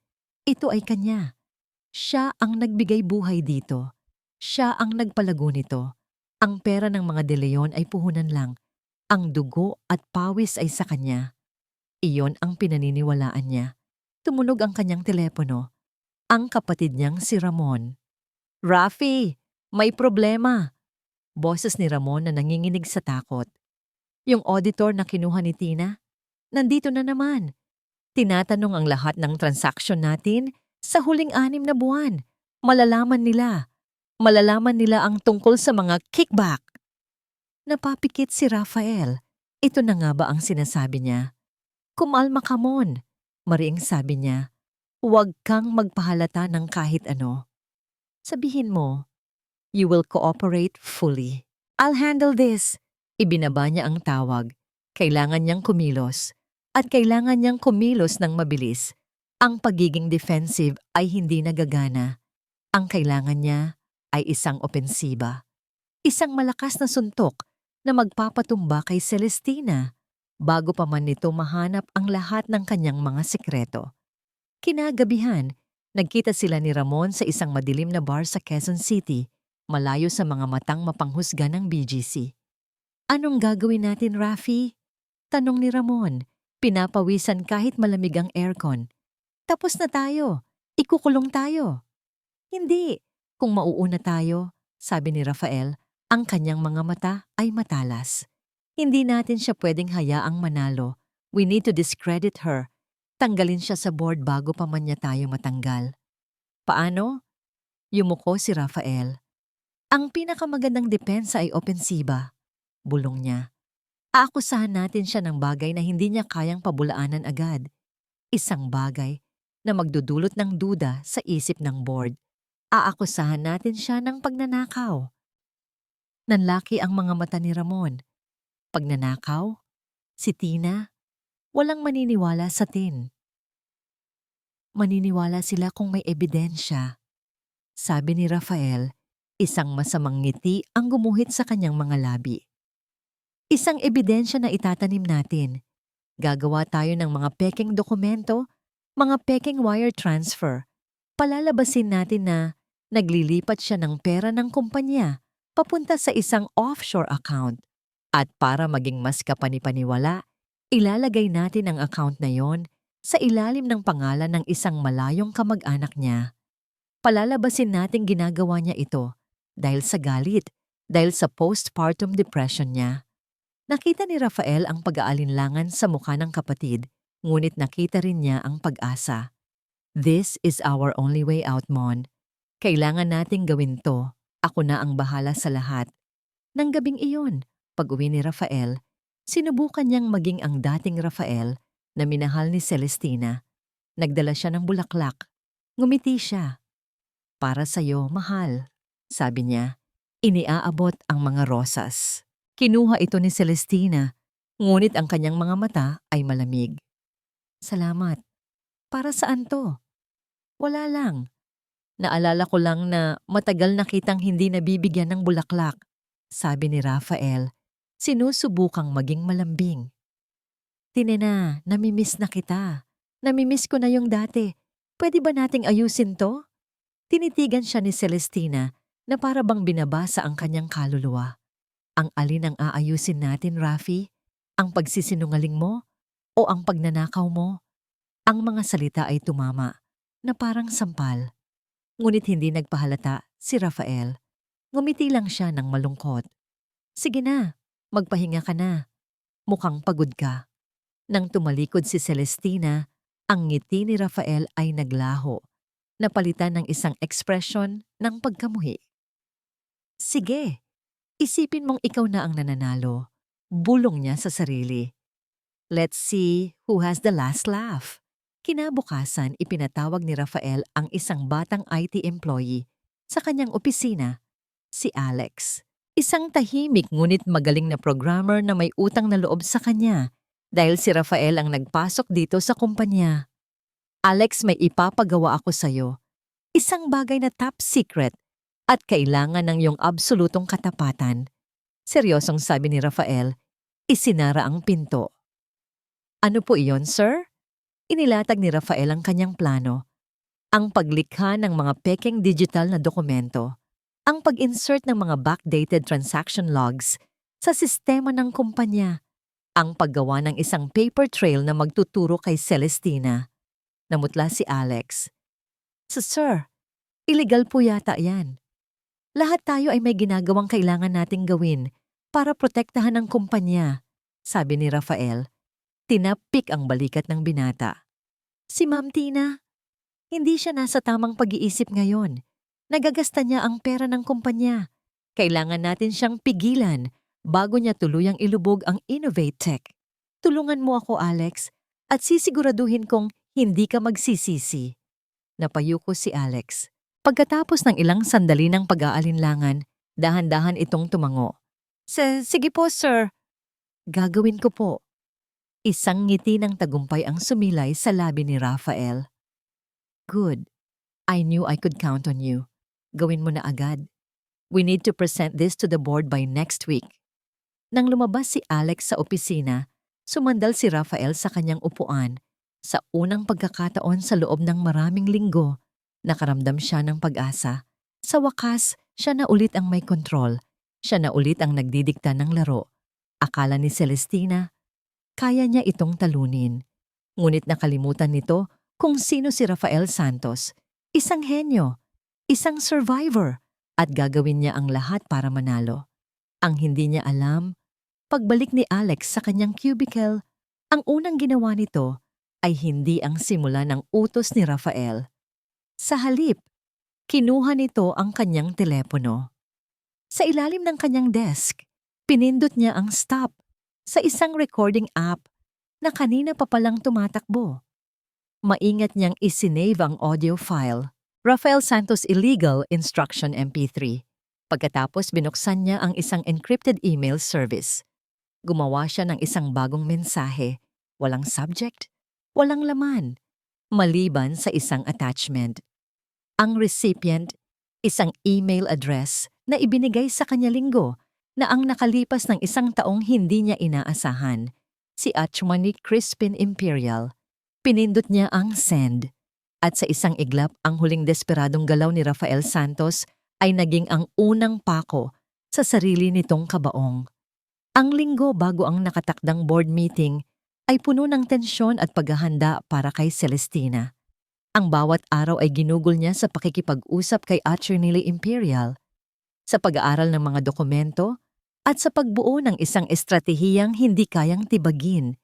Ito ay kanya. Siya ang nagbigay buhay dito. Siya ang nagpalago nito. Ang pera ng mga De Leon ay puhunan lang. Ang dugo at pawis ay sa kanya. Iyon ang pinaniniwalaan niya. Tumunog ang kanyang telepono. Ang kapatid niyang si Ramon. "Rafi, may problema." Boses ni Ramon na nanginginig sa takot. Yung auditor na kinuha ni Tina, nandito na naman. Tinatanong ang lahat ng transaksyon natin sa huling 6 na buwan. Malalaman nila. Malalaman nila ang tungkol sa mga kickback. Napapikit si Rafael. Ito na nga ba ang sinasabi niya? "Kumalma ka, Mon," mariing sabi niya. "Huwag kang magpahalata ng kahit ano. Sabihin mo, you will cooperate fully. I'll handle this." Ibinaba niya ang tawag. Kailangan niyang kumilos. At kailangan niyang kumilos ng mabilis. Ang pagiging defensive ay hindi nagagana. Ang kailangan niya ay isang opensiba. Isang malakas na suntok na magpapatumba kay Celestina bago pa man nito mahanap ang lahat ng kanyang mga sekreto. Kinagabihan, nagkita sila ni Ramon sa isang madilim na bar sa Quezon City, malayo sa mga matang mapanghusga ng BGC. "Anong gagawin natin, Rafi?" tanong ni Ramon. Pinapawisan kahit malamig ang aircon. "Tapos na tayo. Ikukulong tayo." "Hindi. Kung mauuna tayo," sabi ni Rafael, ang kanyang mga mata ay matalas. "Hindi natin siya pwedeng hayaang manalo. We need to discredit her. Tanggalin siya sa board bago pa man niya tayo matanggal." "Paano?" Yumuko si Rafael. "Ang pinakamagandang depensa ay opensiba," bulong niya. "Aakusahan natin siya ng bagay na hindi niya kayang pabulaanan agad. Isang bagay na magdudulot ng duda sa isip ng board. Aakusahan natin siya ng pagnanakaw." Nanlaki ang mga mata ni Ramon. Pagnanakaw? Si Tina? Walang maniniwala sa tin. "Maniniwala sila kung may ebidensya," sabi ni Rafael. Isang masamang ngiti ang gumuhit sa kanyang mga labi. "Isang ebidensya na itatanim natin. Gagawa tayo ng mga pekeng dokumento, mga pekeng wire transfer. Palalabasin natin na naglilipat siya ng pera ng kumpanya papunta sa isang offshore account. At para maging mas kapanipaniwala, ilalagay natin ang account na yon sa ilalim ng pangalan ng isang malayong kamag-anak niya. Palalabasin nating ginagawa niya ito dahil sa galit, dahil sa postpartum depression niya. Nakita ni Rafael ang pag-aalinlangan sa mukha ng kapatid, ngunit nakita rin niya ang pag-asa. This is our only way out, Mon. Kailangan nating gawin to. Ako na ang bahala sa lahat. Nang gabing iyon, pag-uwi ni Rafael, sinubukan niyang maging ang dating Rafael na minahal ni Celestina. Nagdala siya ng bulaklak. Ngumiti siya. Para sa'yo, mahal, sabi niya. Iniaabot ang mga rosas. Kinuha ito ni Celestina, ngunit ang kanyang mga mata ay malamig. Salamat. Para saan to? Wala lang. Naalala ko lang na matagal na kitang hindi nabibigyan ng bulaklak, sabi ni Rafael. Sinusubukang maging malambing. Tinena, namimiss na kita. Namimiss ko na yung dati. Pwede ba nating ayusin to? Tinitigan siya ni Celestina na para bang binabasa ang kanyang kaluluwa. Ang alin ang aayusin natin, Rafi? Ang pagsisinungaling mo o ang pagnanakaw mo? Ang mga salita ay tumama na parang sampal. Ngunit hindi nagpahalata si Rafael. Ngumiti lang siya ng malungkot. Sige na, magpahinga ka na. Mukhang pagod ka. Nang tumalikod si Celestina, ang ngiti ni Rafael ay naglaho. Napalitan ng isang ekspresyon ng pagkamuhi. Sige, isipin mong ikaw na ang nananalo. Bulong niya sa sarili. Let's see who has the last laugh. Kinabukasan, ipinatawag ni Rafael ang isang batang IT employee sa kanyang opisina, si Alex. Isang tahimik ngunit magaling na programmer na may utang na loob sa kanya dahil si Rafael ang nagpasok dito sa kumpanya. Alex, may ipapagawa ako sa'yo. Isang bagay na top secret at kailangan ng iyong absolutong katapatan. Seryosong sabi ni Rafael, isinara ang pinto. Ano po iyon, sir? Inilatag ni Rafael ang kanyang plano. Ang paglikha ng mga pekeng digital na dokumento. Ang pag-insert ng mga backdated transaction logs sa sistema ng kumpanya. Ang paggawa ng isang paper trail na magtuturo kay Celestina. Namutla si Alex. Sir, illegal po yata yan. Lahat tayo ay may ginagawang kailangan nating gawin para protektahan ang kumpanya, sabi ni Rafael. Tinapik ang balikat ng binata. Si Ma'am Tina, hindi siya nasa tamang pag-iisip ngayon. Nagagasta niya ang pera ng kumpanya. Kailangan natin siyang pigilan bago niya tuluyang ilubog ang Innovate Tech. Tulungan mo ako, Alex, at sisiguraduhin kong hindi ka magsisisi. Napayuko si Alex. Pagkatapos ng ilang sandali ng pag-aalinlangan, dahan-dahan itong tumango. Sige po, sir. Gagawin ko po. Isang ngiti ng tagumpay ang sumilay sa labi ni Rafael. Good. I knew I could count on you. Gawin mo na agad. We need to present this to the board by next week. Nang lumabas si Alex sa opisina, sumandal si Rafael sa kanyang upuan. Sa unang pagkakataon sa loob ng maraming linggo, nakaramdam siya ng pag-asa. Sa wakas, siya na ulit ang may kontrol. Siya na ulit ang nagdidikta ng laro. Akala ni Celestina, kaya niya itong talunin. Ngunit nakalimutan nito kung sino si Rafael Santos. Isang henyo, isang survivor, at gagawin niya ang lahat para manalo. Ang hindi niya alam, pagbalik ni Alex sa kanyang cubicle, ang unang ginawa nito ay hindi ang simula ng utos ni Rafael. Sa halip, kinuha nito ang kanyang telepono. Sa ilalim ng kanyang desk, pinindot niya ang stop sa isang recording app na kanina pa palang tumatakbo. Maingat niyang isinave ang audio file, Rafael Santos Illegal Instruction MP3. Pagkatapos binuksan niya ang isang encrypted email service. Gumawa siya ng isang bagong mensahe, walang subject, walang laman, maliban sa isang attachment. Ang recipient, isang email address na ibinigay sa kanya linggo na ang nakalipas ng isang taong hindi niya inaasahan, si Achmani Crispin Imperial. Pinindot niya ang send. At sa isang iglap, ang huling desperadong galaw ni Rafael Santos ay naging ang unang pako sa sarili nitong kabaong. Ang linggo bago ang nakatakdang board meeting ay puno ng tensyon at paghahanda para kay Celestina. Ang bawat araw ay ginugol niya sa pakikipag-usap kay Attorney Imperial. sa pag-aaral ng mga dokumento, at sa pagbuo ng isang estratehiyang hindi kayang tibagin.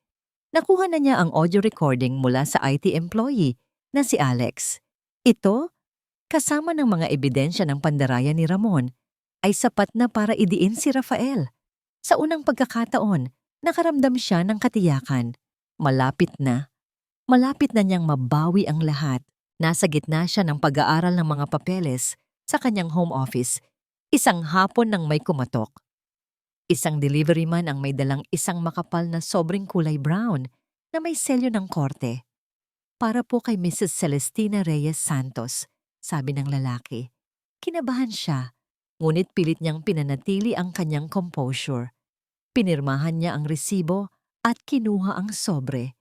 Nakuha na niya ang audio recording mula sa IT employee na si Alex. Ito, kasama ng mga ebidensya ng pandaraya ni Ramon, ay sapat na para idiin si Rafael. Sa unang pagkakataon, nakaramdam siya ng katiyakan. Malapit na. Malapit na niyang mabawi ang lahat. Nasa gitna siya ng pag-aaral ng mga papeles sa kanyang home office. Isang hapon nang may kumatok. Isang delivery man ang may dalang isang makapal na sobrang kulay brown na may selyo ng korte. Para po kay Mrs. Celestina Reyes Santos, sabi ng lalaki. Kinabahan siya, ngunit pilit niyang pinanatili ang kanyang composure. Pinirmahan niya ang resibo at kinuha ang sobre.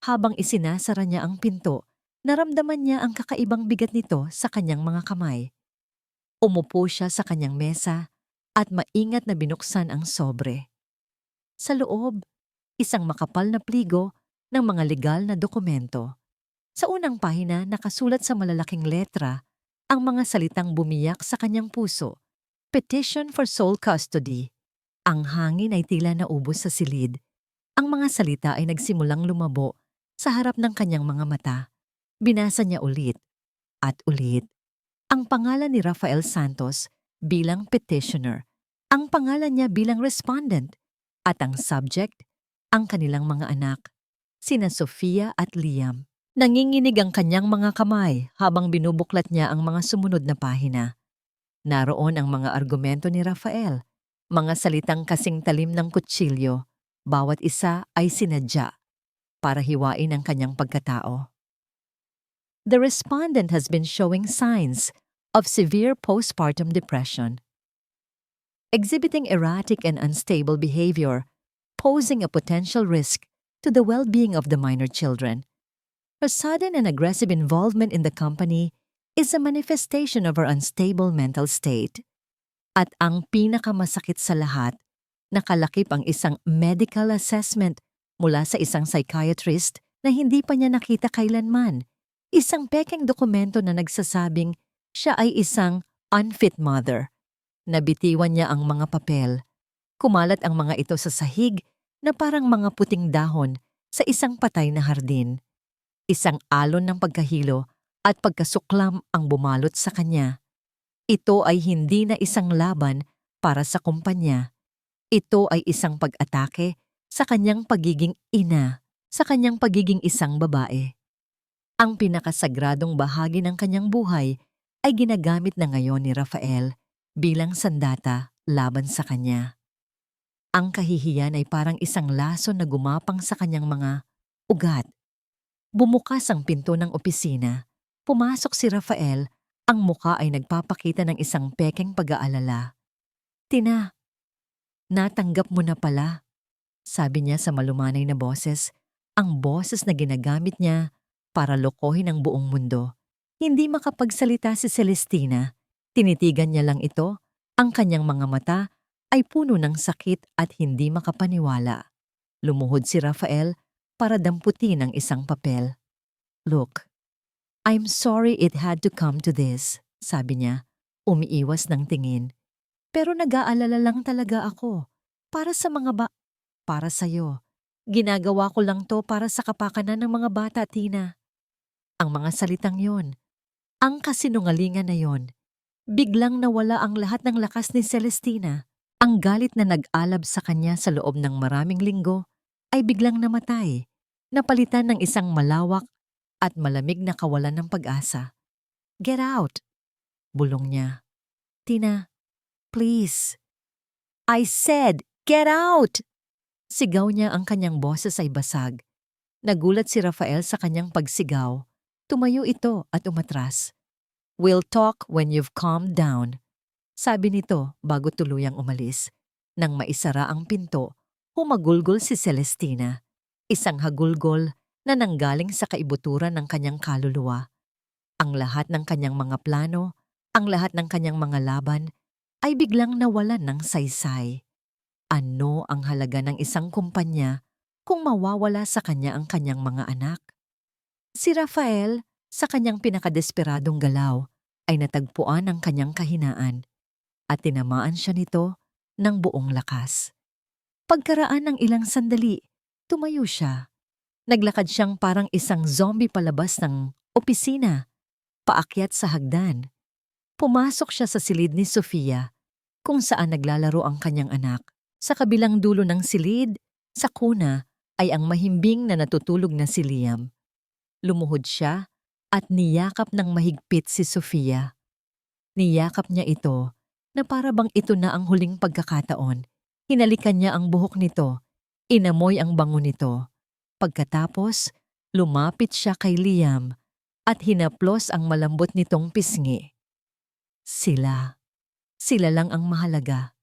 Habang isinasara niya ang pinto, naramdaman niya ang kakaibang bigat nito sa kanyang mga kamay. Umupo siya sa kanyang mesa at maingat na binuksan ang sobre. Sa loob, isang makapal na pligo ng mga legal na dokumento. Sa unang pahina nakasulat sa malalaking letra ang mga salitang bumiyak sa kanyang puso. Petition for sole custody. Ang hangin ay tila naubos sa silid. Ang mga salita ay nagsimulang lumabo sa harap ng kanyang mga mata. Binasa niya ulit at ulit. Ang pangalan ni Rafael Santos bilang petitioner, ang pangalan niya bilang respondent, at ang subject, ang kanilang mga anak, sina Sofia at Liam. Nanginginig ang kanyang mga kamay habang binubuklat niya ang mga sumunod na pahina. Naroon ang mga argumento ni Rafael, mga salitang kasing talim ng kutsilyo, bawat isa ay sinadya para hiwain ang kanyang pagkatao. The respondent has been showing signs of severe postpartum depression, exhibiting erratic and unstable behavior, posing a potential risk to the well-being of the minor children. Her sudden and aggressive involvement in the company is a manifestation of her unstable mental state. At ang pinakamasakit sa lahat, nakalakip ang isang medical assessment mula sa isang psychiatrist na hindi pa niya nakita kailanman. Isang pekeng dokumento na nagsasabing siya ay isang unfit mother. Nabitiwan niya ang mga papel. Kumalat ang mga ito sa sahig na parang mga puting dahon sa isang patay na hardin. Isang alon ng pagkahilo at pagkasuklam ang bumalot sa kanya. Ito ay hindi na isang laban para sa kumpanya. Ito ay isang pag-atake sa kanyang pagiging ina, sa kanyang pagiging isang babae. Ang pinakasagradong bahagi ng kanyang buhay ay ginagamit na ngayon ni Rafael bilang sandata laban sa kanya. Ang kahihiyan ay parang isang laso na gumapang sa kanyang mga ugat. Bumukas ang pinto ng opisina. Pumasok si Rafael, ang muka ay nagpapakita ng isang pekeng pag-aalala. Tina, natanggap mo na pala, sabi niya sa malumanay na boses, ang boses na ginagamit niya para lokohin ang buong mundo. Hindi makapagsalita si Celestina. Tinitigan niya lang ito, ang kanyang mga mata ay puno ng sakit at hindi makapaniwala. Lumuhod si Rafael para damputin ang isang papel. Look, I'm sorry it had to come to this, sabi niya, umiiwas ng tingin. Pero nag-aalala lang talaga ako. Para sa'yo. Ginagawa ko lang to para sa kapakanan ng mga bata, Tina. Ang mga salitang yon, ang kasinungalingan na yon, biglang nawala ang lahat ng lakas ni Celestina. Ang galit na nag-alab sa kanya sa loob ng maraming linggo ay biglang namatay, napalitan ng isang malawak at malamig na kawalan ng pag-asa. Get out! Bulong niya. Tina, please. I said, get out! Sigaw niya, ang kanyang boses ay basag. Nagulat si Rafael sa kanyang pagsigaw. Tumayo ito at umatras. We'll talk when you've calmed down. Sabi nito bago tuluyang umalis. Nang maisara ang pinto, humagulgol si Celestina. Isang hagulgol na nanggaling sa kaibuturan ng kanyang kaluluwa. Ang lahat ng kanyang mga plano, ang lahat ng kanyang mga laban, ay biglang nawalan ng saysay. Ano ang halaga ng isang kumpanya kung mawawala sa kanya ang kanyang mga anak? Si Rafael, sa kanyang pinakadesperadong galaw, ay natagpuan ang kanyang kahinaan. at tinamaan siya nito ng buong lakas. Pagkaraan ng ilang sandali, tumayo siya. Naglakad siyang parang isang zombie palabas ng opisina, paakyat sa hagdan. Pumasok siya sa silid ni Sofia, kung saan naglalaro ang kanyang anak. Sa kabilang dulo ng silid, sa kuna, ay ang mahimbing na natutulog na si Liam. Lumuhod siya at niyakap ng mahigpit si Sofia. Niyakap niya ito na para bang ito na ang huling pagkakataon. Hinalikan niya ang buhok nito, inamoy ang bango nito. Pagkatapos, lumapit siya kay Liam at hinaplos ang malambot nitong pisngi. Sila lang ang mahalaga.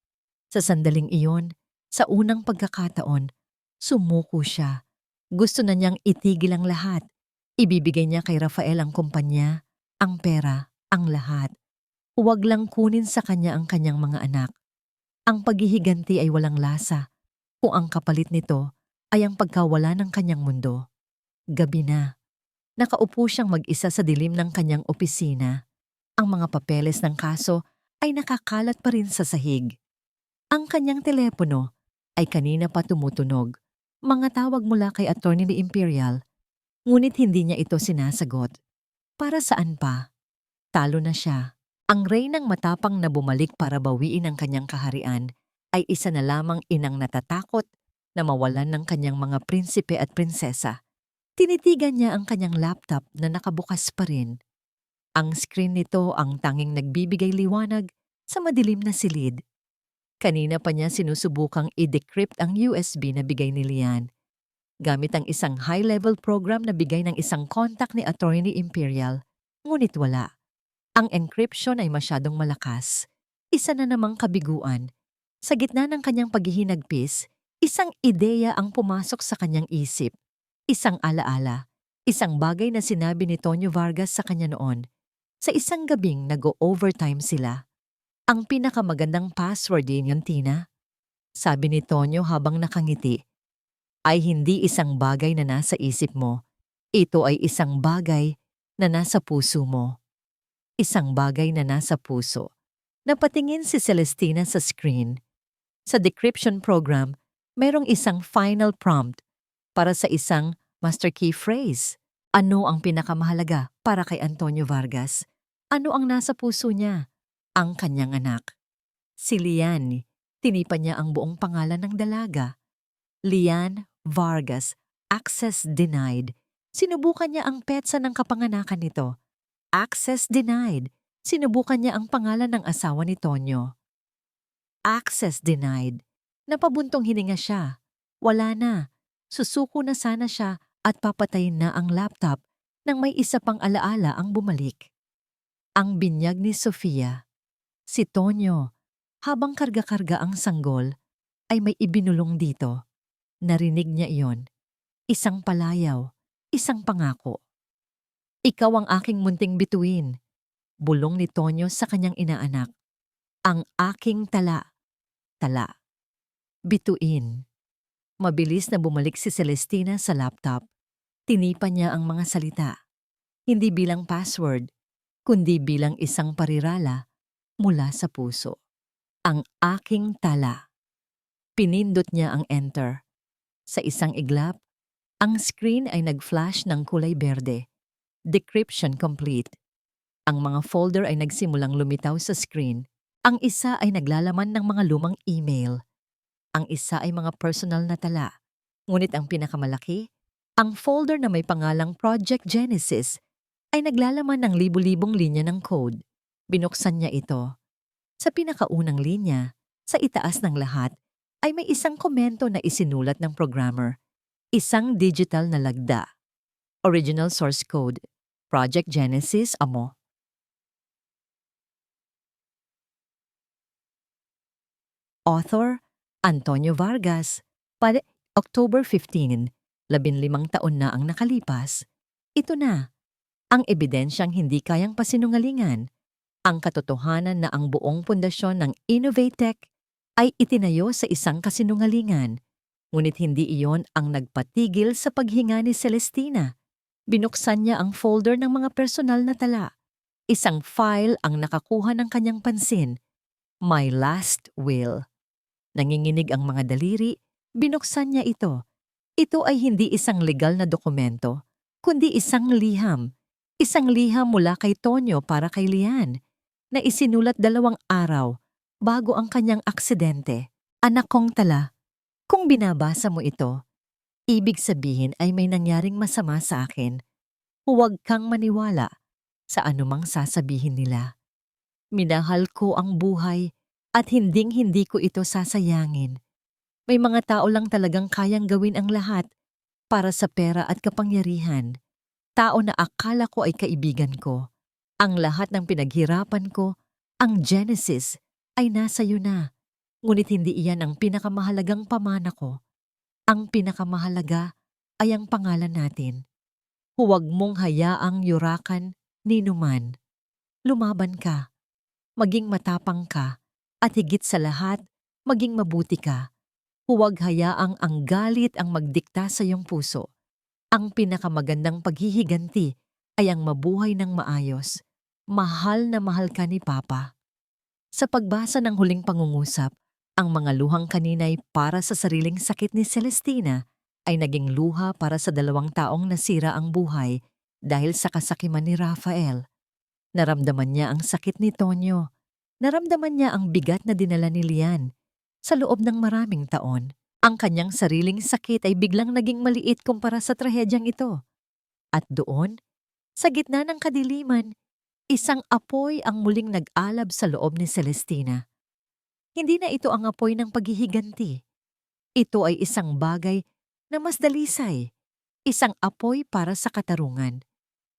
Sa sandaling iyon, sa unang pagkakataon, sumuko siya. Gusto na niyang itigil ang lahat. Ibibigay niya kay Rafael ang kumpanya, ang pera, ang lahat. Huwag lang kunin sa kanya ang kanyang mga anak. Ang paghihiganti ay walang lasa, kung ang kapalit nito ay ang pagkawala ng kanyang mundo. Gabi na. Nakaupo siyang mag-isa sa dilim ng kanyang opisina. Ang mga papeles ng kaso ay nakakalat pa rin sa sahig. Ang kanyang telepono ay kanina pa tumutunog. Mga tawag mula kay Attorney Lee Imperial, ngunit hindi niya ito sinasagot. Para saan pa? Talo na siya. Ang reynang matapang na bumalik para bawiin ang kanyang kaharian ay isa na lamang inang natatakot na mawalan ng kanyang mga prinsipe at prinsesa. Tinitigan niya ang kanyang laptop na nakabukas pa rin. Ang screen nito ang tanging nagbibigay liwanag sa madilim na silid. Kanina pa niya sinusubukang i-decrypt ang USB na bigay ni Lian, gamit ang isang high-level program na bigay ng isang contact ni Attorney Imperial, ngunit wala. Ang encryption ay masyadong malakas. Isa na namang kabiguan. Sa gitna ng kanyang paghihinagpis, isang ideya ang pumasok sa kanyang isip. Isang alaala. Isang bagay na sinabi ni Tonyo Vargas sa kanya noon. Sa isang gabing nag-o-overtime sila. Ang pinakamagandang password din yun, Tina. Sabi ni Tonyo habang nakangiti. Ay hindi isang bagay na nasa isip mo. Ito ay isang bagay na nasa puso mo. Isang bagay na nasa puso. Napatingin si Celestina sa screen. Sa decryption program, mayroong isang final prompt para sa isang master key phrase. Ano ang pinakamahalaga para kay Antonio Vargas? Ano ang nasa puso niya? Ang kanyang anak. Si Lian. Tinipan niya ang buong pangalan ng dalaga. Lian Vargas. Access denied. Sinubukan niya ang petsa ng kapanganakan nito. Access denied. Sinubukan niya ang pangalan ng asawa ni Tonyo. Access denied. Napabuntong hininga siya. Wala na. Susuko na sana siya at papatayin na ang laptop nang may isa pang alaala ang bumalik. Ang binyag ni Sofia. Si Tonyo, habang karga-karga ang sanggol, ay may ibinulong dito. Narinig niya iyon. Isang palayaw, isang pangako. Ikaw ang aking munting bituin. Bulong ni Tonyo sa kanyang inaanak. Ang aking tala. Tala. Bituin. Mabilis na bumalik si Celestina sa laptop. Tinipan niya ang mga salita. Hindi bilang password, kundi bilang isang parirala mula sa puso. Ang aking tala. Pinindot niya ang enter. Sa isang iglap, ang screen ay nag-flash ng kulay berde. Decryption complete. Ang mga folder ay nagsimulang lumitaw sa screen. Ang isa ay naglalaman ng mga lumang email. Ang isa ay mga personal na tala. Ngunit ang pinakamalaki, ang folder na may pangalang Project Genesis ay naglalaman ng libu-libong linya ng code. Binuksan niya ito. Sa pinakaunang linya, sa itaas ng lahat, ay may isang komento na isinulat ng programmer. Isang digital na lagda. Original source code. Project Genesis, amo. Author, Antonio Vargas. October 15, 15 taon na ang nakalipas. Ito na, ang ebidensyang hindi kayang pasinungalingan. Ang katotohanan na ang buong pundasyon ng Innovatech ay itinayo sa isang kasinungalingan. Ngunit hindi iyon ang nagpatigil sa paghinga ni Celestina. Binuksan niya ang folder ng mga personal na tala. Isang file ang nakakuha ng kanyang pansin. My last will. Nanginginig ang mga daliri, binuksan niya ito. Ito ay hindi isang legal na dokumento, kundi isang liham. Isang liham mula kay Tonyo para kay Lian, na isinulat 2 araw bago ang kanyang aksidente. Anak kong tala, kung binabasa mo ito, ibig sabihin ay may nangyaring masama sa akin. Huwag kang maniwala sa anumang sasabihin nila. Minahal ko ang buhay at hinding-hindi ko ito sasayangin. May mga tao lang talagang kayang gawin ang lahat para sa pera at kapangyarihan. Tao na akala ko ay kaibigan ko. Ang lahat ng pinaghirapan ko, ang Genesis, ay nasa iyo na. Ngunit hindi iyan ang pinakamahalagang pamana ko. Ang pinakamahalaga ay ang pangalan natin. Huwag mong hayaang yurakan ni numan. Lumaban ka, maging matapang ka, at higit sa lahat, maging mabuti ka. Huwag hayaang ang galit ang magdikta sa iyong puso. Ang pinakamagandang paghihiganti ay ang mabuhay ng maayos. Mahal na mahal ka ni Papa. Sa pagbasa ng huling pangungusap, ang mga luhang kanina'y para sa sariling sakit ni Celestina ay naging luha para sa 2 taong nasira ang buhay dahil sa kasakiman ni Rafael. Naramdaman niya ang sakit ni Tonyo. Naramdaman niya ang bigat na dinala ni Lian. Sa loob ng maraming taon, ang kanyang sariling sakit ay biglang naging maliit kumpara sa trahedyang ito. At doon, sa gitna ng kadiliman, isang apoy ang muling nag-alab sa loob ni Celestina. Hindi na ito ang apoy ng paghihiganti. Ito ay isang bagay na mas dalisay, isang apoy para sa katarungan.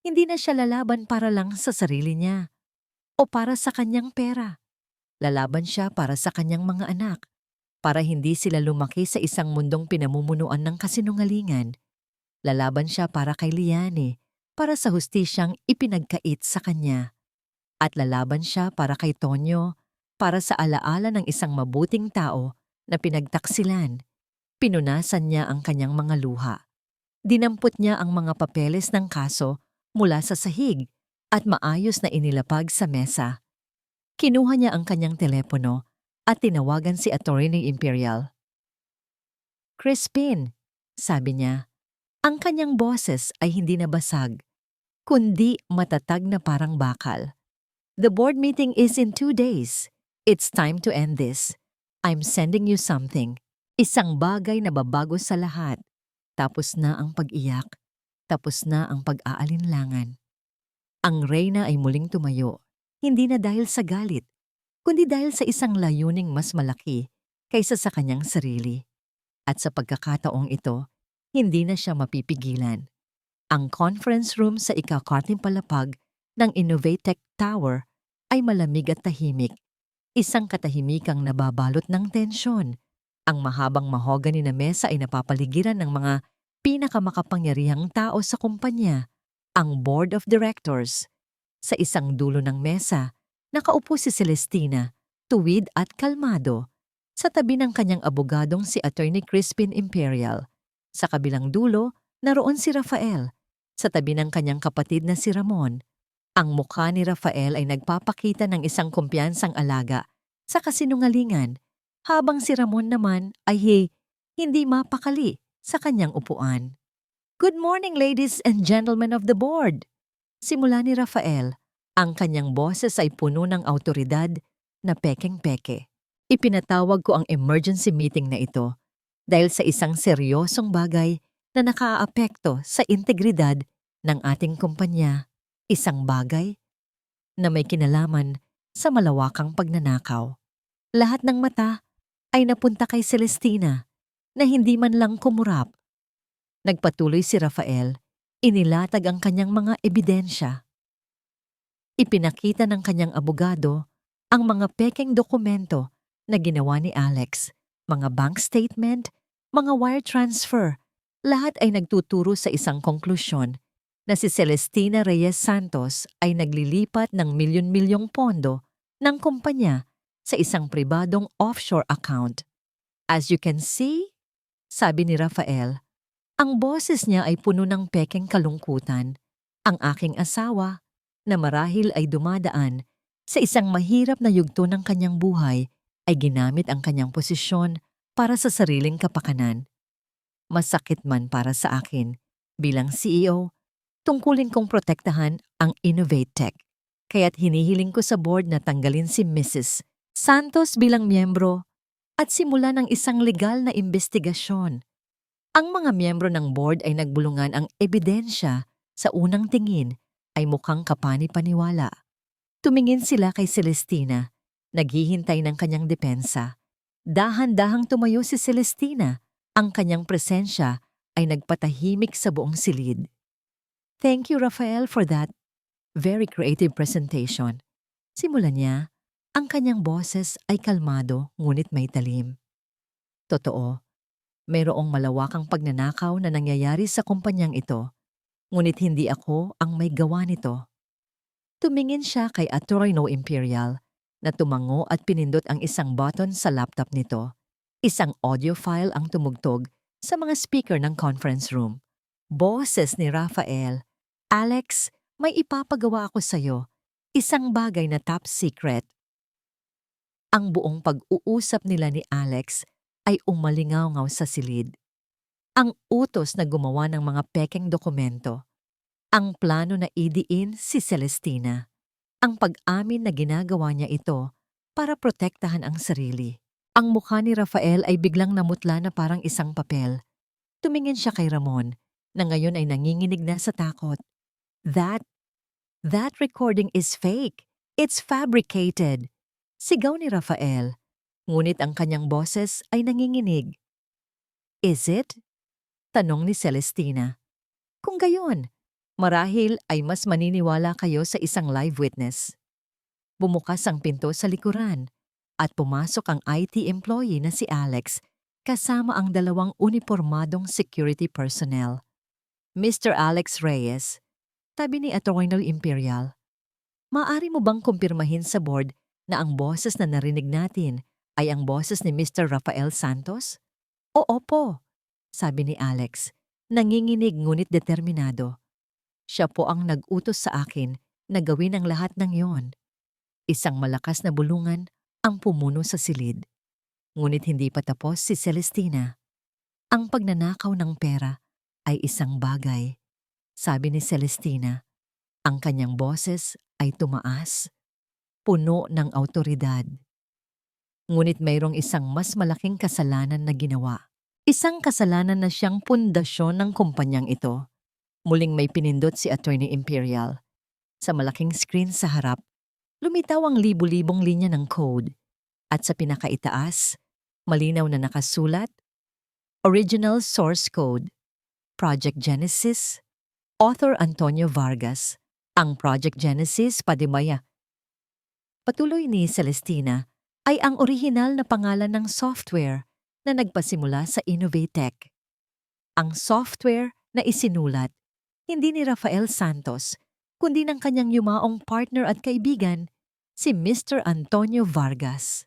Hindi na siya lalaban para lang sa sarili niya o para sa kanyang pera. Lalaban siya para sa kanyang mga anak, para hindi sila lumaki sa isang mundong pinamumunuan ng kasinungalingan. Lalaban siya para kay Liane, para sa hustisyang ipinagkait sa kanya. At lalaban siya para kay Tonyo, para sa alaala ng isang mabuting tao na pinagtaksilan. Pinunasan niya ang kanyang mga luha. Dinampot niya ang mga papeles ng kaso mula sa sahig at maayos na inilapag sa mesa. Kinuha niya ang kanyang telepono at tinawagan si Attorney Imperial. Crispin, sabi niya, ang kanyang boses ay hindi nabasag, kundi matatag na parang bakal. The board meeting is in 2 days. It's time to end this. I'm sending you something. Isang bagay na babago sa lahat. Tapos na ang pag-iyak. Tapos na ang pag-aalinlangan. Ang reyna ay muling tumayo. Hindi na dahil sa galit, kundi dahil sa isang layuning mas malaki kaysa sa kanyang sarili. At sa pagkakataong ito, hindi na siya mapipigilan. Ang conference room sa ika-14 palapag ng Innovatech Tower ay malamig at tahimik. Isang katahimikang nababalot ng tensyon. Ang mahabang mahogany na mesa ay napapaligiran ng mga pinakamakapangyarihang tao sa kumpanya, ang Board of Directors. Sa isang dulo ng mesa, nakaupo si Celestina, tuwid at kalmado, sa tabi ng kanyang abogadong si Attorney Crispin Imperial. Sa kabilang dulo, naroon si Rafael, sa tabi ng kanyang kapatid na si Ramon. Ang mukha ni Rafael ay nagpapakita ng isang kumpiyansang alaga sa kasinungalingan, habang si Ramon naman ay hindi mapakali sa kanyang upuan. Good morning, ladies and gentlemen of the board! Simula ni Rafael, ang kanyang boses ay puno ng awtoridad na pekeng-peke. Ipinatawag ko ang emergency meeting na ito dahil sa isang seryosong bagay na nakaaapekto sa integridad ng ating kumpanya. Isang bagay na may kinalaman sa malawakang pagnanakaw. Lahat ng mata ay napunta kay Celestina na hindi man lang kumurap. Nagpatuloy si Rafael, inilatag ang kanyang mga ebidensya. Ipinakita ng kanyang abogado ang mga pekeng dokumento na ginawa ni Alex, mga bank statement, mga wire transfer, lahat ay nagtuturo sa isang konklusyon na si Celestina Reyes Santos ay naglilipat ng milyon-milyong pondo ng kumpanya sa isang pribadong offshore account. As you can see, sabi ni Rafael, ang boses niya ay puno ng pekeng kalungkutan. Ang aking asawa, na marahil ay dumadaan Sa isang mahirap na yugto ng kanyang buhay, ay ginamit ang kanyang posisyon para sa sariling kapakanan. Masakit man para sa akin, bilang CEO, tungkulin kong protektahan ang Innovate Tech. Kaya't hinihiling ko sa board na tanggalin si Mrs. Santos bilang miyembro at simulan ng isang legal na investigasyon. Ang mga miyembro ng board ay nagbulungan ang ebidensya sa unang tingin ay mukhang kapani-paniwala. Tumingin sila kay Celestina, naghihintay ng kanyang depensa. Dahan-dahang tumayo si Celestina. Ang kanyang presensya ay nagpatahimik sa buong silid. Thank you, Rafael, for that very creative presentation. Simulan niya, ang kanyang boses ay kalmado ngunit may talim. Totoo, mayroong malawakang pagnanakaw na nangyayari sa kumpanyang ito, ngunit hindi ako ang may gawa nito. Tumingin siya kay Atorino Imperial na tumango at pinindot ang isang button sa laptop nito. Isang audio file ang tumugtog sa mga speaker ng conference room. Boses ni Rafael, Alex, may ipapagawa ako sa'yo. Isang bagay na top secret. Ang buong pag-uusap nila ni Alex ay umalingaw-ngaw sa silid. Ang utos na gumawa ng mga pekeng dokumento. Ang plano na idiin si Celestina. Ang pag-amin na ginagawa niya ito para protektahan ang sarili. Ang mukha ni Rafael ay biglang namutla na parang isang papel. Tumingin siya kay Ramon, na ngayon ay nanginginig na sa takot. That recording is fake. It's fabricated. Sigaw ni Rafael, ngunit ang kanyang boses ay nanginginig. Is it? Tanong ni Celestina. Kung gayon, marahil ay mas maniniwala kayo sa isang live witness. Bumukas ang pinto sa likuran at pumasok ang IT employee na si Alex kasama ang dalawang unipormadong security personnel. Mr. Alex Reyes, tabi ni Attorney Imperial, maaari mo bang kumpirmahin sa board na ang boses na narinig natin ay ang boses ni Mr. Rafael Santos? Oo po, sabi ni Alex, nanginginig ngunit determinado. Siya po ang nag-utos sa akin na gawin ang lahat ng yon. Isang malakas na bulungan ang pumuno sa silid. Ngunit hindi pa tapos si Celestina. Ang pagnanakaw ng pera ay isang bagay. Sabi ni Celestina, ang kanyang boses ay tumaas, puno ng awtoridad. Ngunit mayroong isang mas malaking kasalanan na ginawa. Isang kasalanan na siyang pundasyon ng kumpanyang ito. Muling may pinindot si Attorney Imperial. Sa malaking screen sa harap, lumitaw ang libu-libong linya ng code. At sa pinakaitaas, malinaw na nakasulat, Original Source Code, Project Genesis, Author Antonio Vargas. Ang Project Genesis, Padimaya. Patuloy ni Celestina, ay ang orihinal na pangalan ng software na nagpasimula sa Innovatech. Ang software na isinulat, hindi ni Rafael Santos, kundi ng kanyang yumaong partner at kaibigan, si Mr. Antonio Vargas.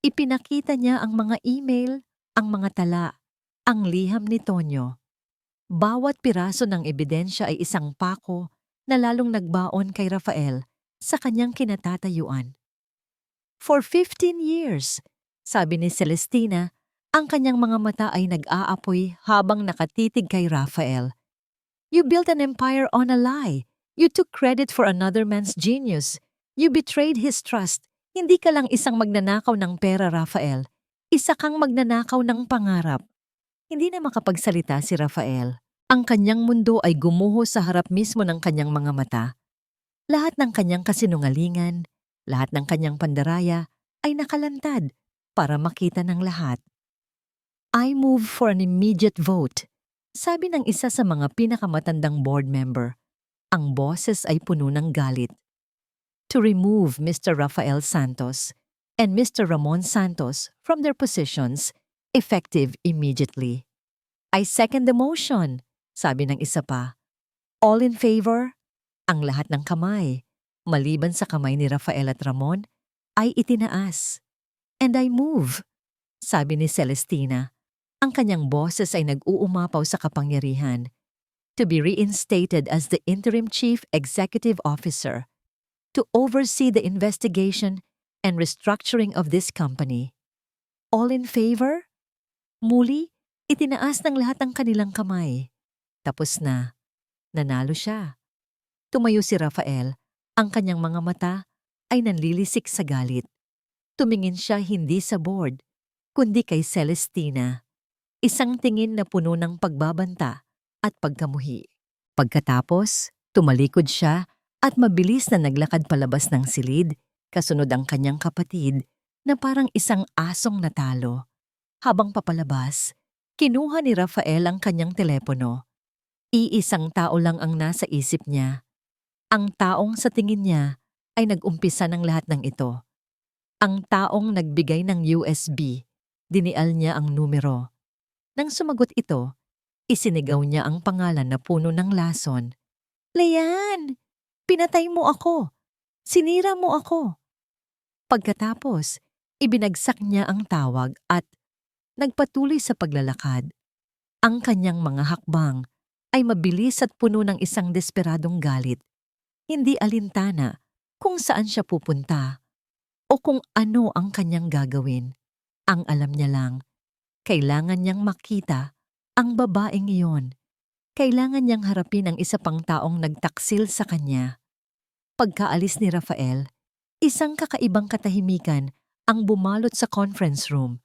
Ipinakita niya ang mga email, ang mga tala, ang liham ni Tonyo. Bawat piraso ng ebidensya ay isang pako na lalong nagbaon kay Rafael sa kanyang kinatatayuan. For 15 years, sabi ni Celestina, ang kanyang mga mata ay nag-aapoy habang nakatitig kay Rafael. You built an empire on a lie. You took credit for another man's genius. You betrayed his trust. Hindi ka lang isang magnanakaw ng pera, Rafael. Isa kang magnanakaw ng pangarap. Hindi na makapagsalita si Rafael. Ang kanyang mundo ay gumuho sa harap mismo ng kanyang mga mata. Lahat ng kanyang kasinungalingan, lahat ng kanyang pandaraya ay nakalantad para makita ng lahat. I move for an immediate vote, sabi ng isa sa mga pinakamatandang board member. Ang boses ay puno ng galit. To remove Mr. Rafael Santos and Mr. Ramon Santos from their positions, effective immediately. I second the motion, sabi ng isa pa. All in favor? Ang lahat ng kamay, maliban sa kamay ni Rafael at Ramon, ay itinaas. And I move, sabi ni Celestina. Ang kanyang boses ay nag-uumapaw sa kapangyarihan. To be reinstated as the interim chief executive officer. to oversee the investigation and restructuring of this company. All in favor? Muli, itinaas ng lahat ang kanilang kamay. Tapos na. Nanalo siya. Tumayo si Rafael. Ang kanyang mga mata ay nanlilisik sa galit. Tumingin siya hindi sa board, kundi kay Celestina. Isang tingin na puno ng pagbabanta at pagkamuhi. Pagkatapos, tumalikod siya at mabilis na naglakad palabas ng silid, kasunod ang kanyang kapatid na parang isang asong natalo. Habang papalabas, kinuha ni Rafael ang kanyang telepono. Iisang tao lang ang nasa isip niya. Ang taong sa tingin niya ay nag-umpisa ng lahat ng ito. Ang taong nagbigay ng USB, dinial niya ang numero. Nang sumagot ito, isinigaw niya ang pangalan na puno ng lason. Leanne! Pinatay mo ako! Sinira mo ako! Pagkatapos, ibinagsak niya ang tawag at nagpatuloy sa paglalakad. Ang kanyang mga hakbang ay mabilis at puno ng isang desperadong galit. Hindi alintana kung saan siya pupunta o kung ano ang kanyang gagawin. Ang alam niya lang, kailangan niyang makita ang babaeng iyon. Kailangan niyang harapin ang isa pang taong nagtaksil sa kanya. Pagkaalis ni Rafael, isang kakaibang katahimikan ang bumalot sa conference room.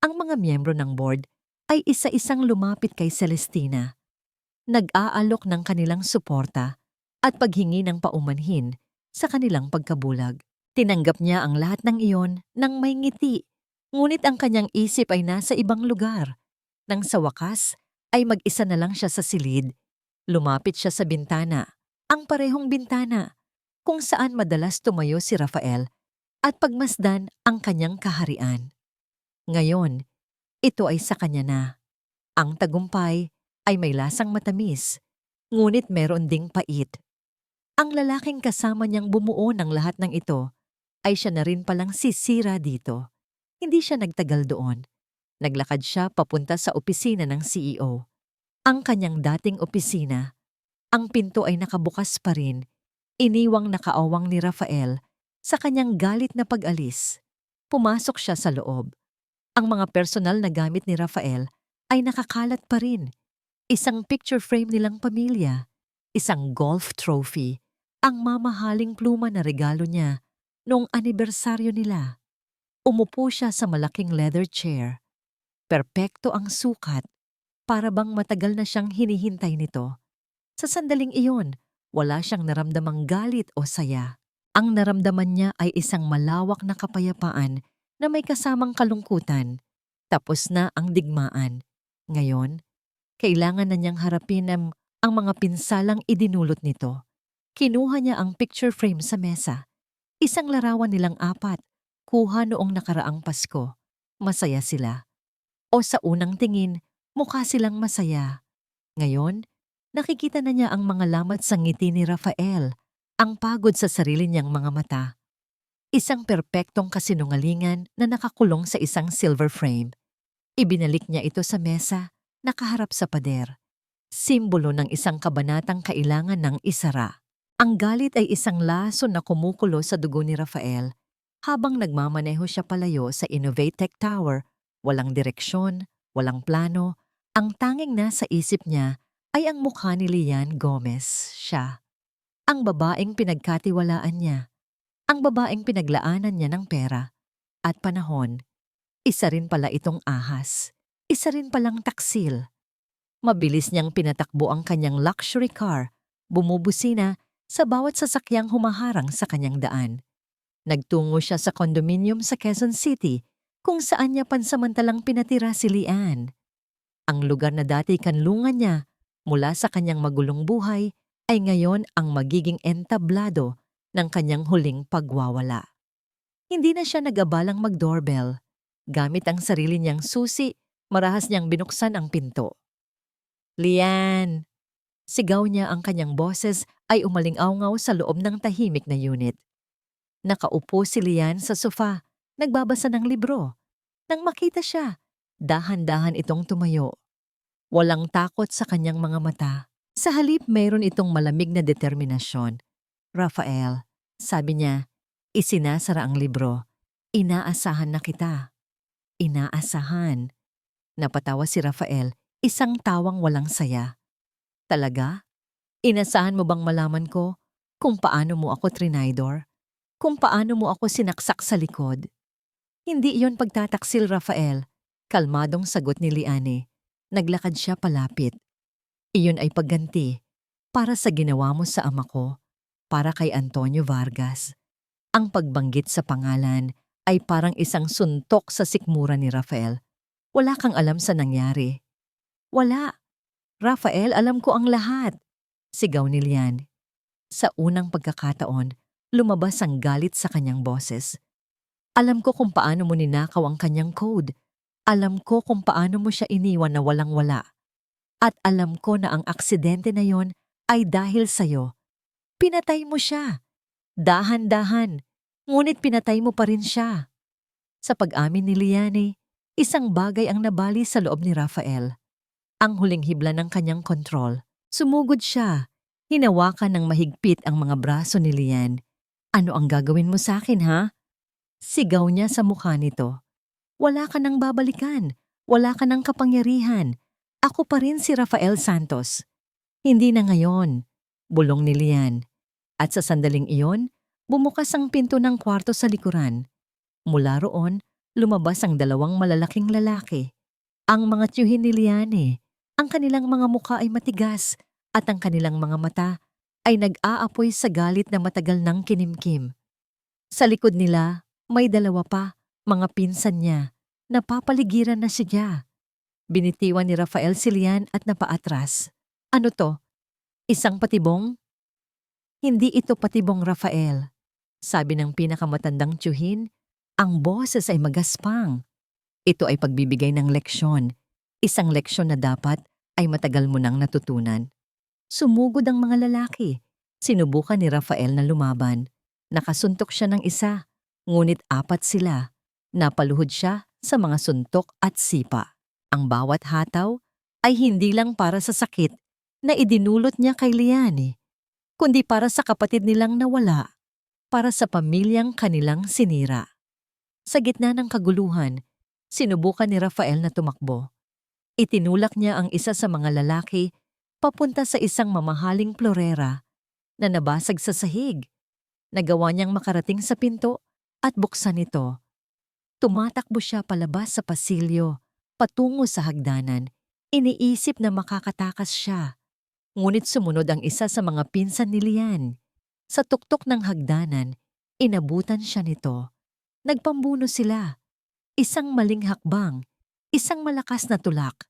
Ang mga miyembro ng board ay isa-isang lumapit kay Celestina. Nag-aalok ng kanilang suporta at paghingi ng paumanhin sa kanilang pagkabulag. Tinanggap niya ang lahat ng iyon nang may ngiti, ngunit ang kanyang isip ay nasa ibang lugar. Nang sa wakas ay mag-isa na lang siya sa silid, lumapit siya sa bintana, ang parehong bintana, kung saan madalas tumayo si Rafael at pagmasdan ang kanyang kaharian. Ngayon, ito ay sa kanya na. Ang tagumpay ay may lasang matamis, ngunit meron ding pait. Ang lalaking kasama niyang bumuo ng lahat ng ito ay siya na rin palang sisira dito. Hindi siya nagtagal doon. Naglakad siya papunta sa opisina ng CEO. Ang kanyang dating opisina, ang pinto ay nakabukas pa rin, iniwang nakaawang ni Rafael sa kanyang galit na pag-alis. Pumasok siya sa loob. Ang mga personal na gamit ni Rafael ay nakakalat pa rin. Isang picture frame nilang pamilya, isang golf trophy, ang mamahaling pluma na regalo niya noong anibersaryo nila. Umupo siya sa malaking leather chair. Perpekto ang sukat, para bang matagal na siyang hinihintay nito. Sa sandaling iyon, wala siyang naramdamang galit o saya. Ang naramdaman niya ay isang malawak na kapayapaan na may kasamang kalungkutan. Tapos na ang digmaan. Ngayon, kailangan na niyang harapin ang mga pinsalang idinulot nito. Kinuha niya ang picture frame sa mesa. Isang larawan nilang apat, kuha noong nakaraang Pasko. Masaya sila. O sa unang tingin, mukha silang masaya. Ngayon, nakikita na niya ang mga lamat sa ngiti ni Rafael, ang pagod sa sarili niyang mga mata. Isang perpektong kasinungalingan na nakakulong sa isang silver frame. Ibinalik niya ito sa mesa, nakaharap sa pader. Simbolo ng isang kabanatang kailangan ng isara. Ang galit ay isang lason na kumukulo sa dugo ni Rafael habang nagmamaneho siya palayo sa Innovatech Tower. Walang direksyon, walang plano. Ang tanging nasa isip niya ay ang mukha ni Leanne Gomez. Siya. Ang babaeng pinagkatiwalaan niya. Ang babaeng pinaglaanan niya ng pera at panahon. Isa rin pala itong ahas. Isa rin palang taksil. Mabilis niyang pinatakbo ang kanyang luxury car, bumubusina sa bawat sasakyang humaharang sa kanyang daan. Nagtungo siya sa condominium sa Quezon City kung saan niya pansamantalang pinatira si Leanne. Ang lugar na dati kanlungan niya mula sa kanyang magulong buhay ay ngayon ang magiging entablado ng kanyang huling pagwawala. Hindi na siya nag-abalang mag-doorbell. Gamit ang sarili niyang susi, marahas niyang binuksan ang pinto. Leanne! Sigaw niya, ang kanyang boses ay umaling-awngaw sa loob ng tahimik na unit. Nakaupo si Leanne sa sofa, nagbabasa ng libro. Nang makita siya, dahan-dahan itong tumayo. Walang takot sa kanyang mga mata. Sa halip mayroon itong malamig na determinasyon. Rafael, Sabi niya, isinasara ang libro. Inaasahan na kita. Inaasahan. Napatawa si Rafael, isang tawang walang saya. Talaga? Inasahan mo bang malaman ko kung paano mo ako trinaydor? Kung paano mo ako sinaksak sa likod? Hindi iyon pagtataksil, Rafael. Kalmadong sagot ni Liane. Naglakad siya palapit. Iyon ay pagganti para sa ginawa mo sa ama ko, para kay Antonio Vargas. Ang pagbanggit sa pangalan ay parang isang suntok sa sikmura ni Rafael. Wala kang alam sa nangyari. Wala. Rafael, alam ko ang lahat. Sigaw ni Lian. Sa unang pagkakataon, lumabas ang galit sa kanyang boses. Alam ko kung paano mo ninakaw ang kanyang code. Alam ko kung paano mo siya iniwan na walang-wala. At alam ko na ang aksidente na yon ay dahil sa'yo. Pinatay mo siya. Dahan-dahan. Ngunit pinatay mo pa rin siya. Sa pag-amin ni Liane, isang bagay ang nabali sa loob ni Rafael. Ang huling hibla ng kanyang kontrol. Sumugod siya. Hinawakan ng mahigpit ang mga braso ni Lian. Ano ang gagawin mo sa akin, ha? Sigaw niya sa mukha nito. Wala ka nang babalikan. Wala ka nang kapangyarihan. Ako pa rin si Rafael Santos. Hindi na ngayon. Bulong ni Lian. At sa sandaling iyon, bumukas ang pinto ng kwarto sa likuran. Mula roon, lumabas ang dalawang malalaking lalaki. Ang mga tiyuhin ni Liane. Ang kanilang mga mukha ay matigas at ang kanilang mga mata ay nag-aapoy sa galit na matagal nang kinimkim. Sa likod nila, may dalawa pa, mga pinsan niya. Napapaligiran na siya. Binitiwan ni Rafael si Lian at napaatras. Ano to? Isang patibong? Hindi ito patibong, Rafael. Sabi ng pinakamatandang tiyuhin, ang boses ay magaspang. Ito ay pagbibigay ng leksyon. Isang leksyon na dapat ay matagal mo nang natutunan. Sumugod ang mga lalaki. Sinubukan ni Rafael na lumaban. Nakasuntok siya ng isa, ngunit 4 sila. Napaluhod siya sa mga suntok at sipa. Ang bawat hataw ay hindi lang para sa sakit na idinulot niya kay Liane, kundi para sa kapatid nilang nawala, para sa pamilyang kanilang sinira. Sa gitna ng kaguluhan, sinubukan ni Rafael na tumakbo. Itinulak niya ang isa sa mga lalaki papunta sa isang mamahaling plorera na nabasag sa sahig. Nagawa niyang makarating sa pinto at buksan ito. Tumatakbo siya palabas sa pasilyo, patungo sa hagdanan. Iniisip na makakatakas siya. Ngunit sumunod ang isa sa mga pinsan ni Lian. Sa tuktok ng hagdanan, inabutan siya nito. Nagpambuno sila. Isang maling hakbang, isang malakas na tulak.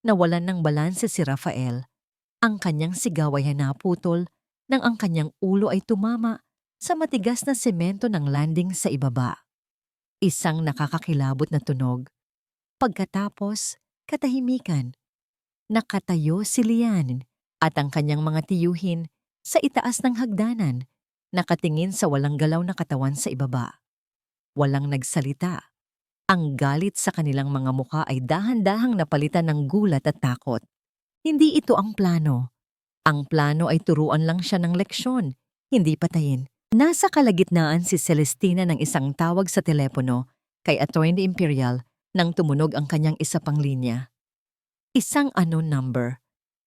Nawalan ng balanse si Rafael. Ang kanyang sigaw ay naputol nang ang kanyang ulo ay tumama sa matigas na semento ng landing sa ibaba. Isang nakakakilabot na tunog. Pagkatapos, katahimikan. Nakatayo si Lian at ang kanyang mga tiyuhin sa itaas ng hagdanan, nakatingin sa walang galaw na katawan sa ibaba. Walang nagsalita. Ang galit sa kanilang mga mukha ay dahan-dahang napalitan ng gulat at takot. Hindi ito ang plano. Ang plano ay turuan lang siya ng leksyon, hindi patayin. Nasa kalagitnaan si Celestina ng isang tawag sa telepono kay Attorney Imperial nang tumunog ang kanyang isa pang linya. Isang unknown number.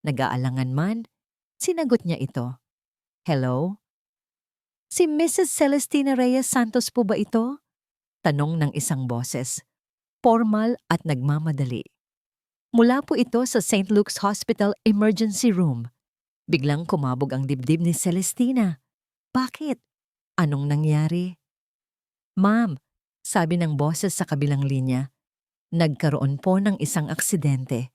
Nag-aalangan man, sinagot niya ito. Hello? Si Mrs. Celestina Reyes Santos po ba ito? Tanong ng isang boses. Formal at nagmamadali. Mula po ito sa St. Luke's Hospital Emergency Room. Biglang kumabog ang dibdib ni Celestina. Bakit? Anong nangyari? Ma'am, sabi ng boses sa kabilang linya, nagkaroon po ng isang aksidente.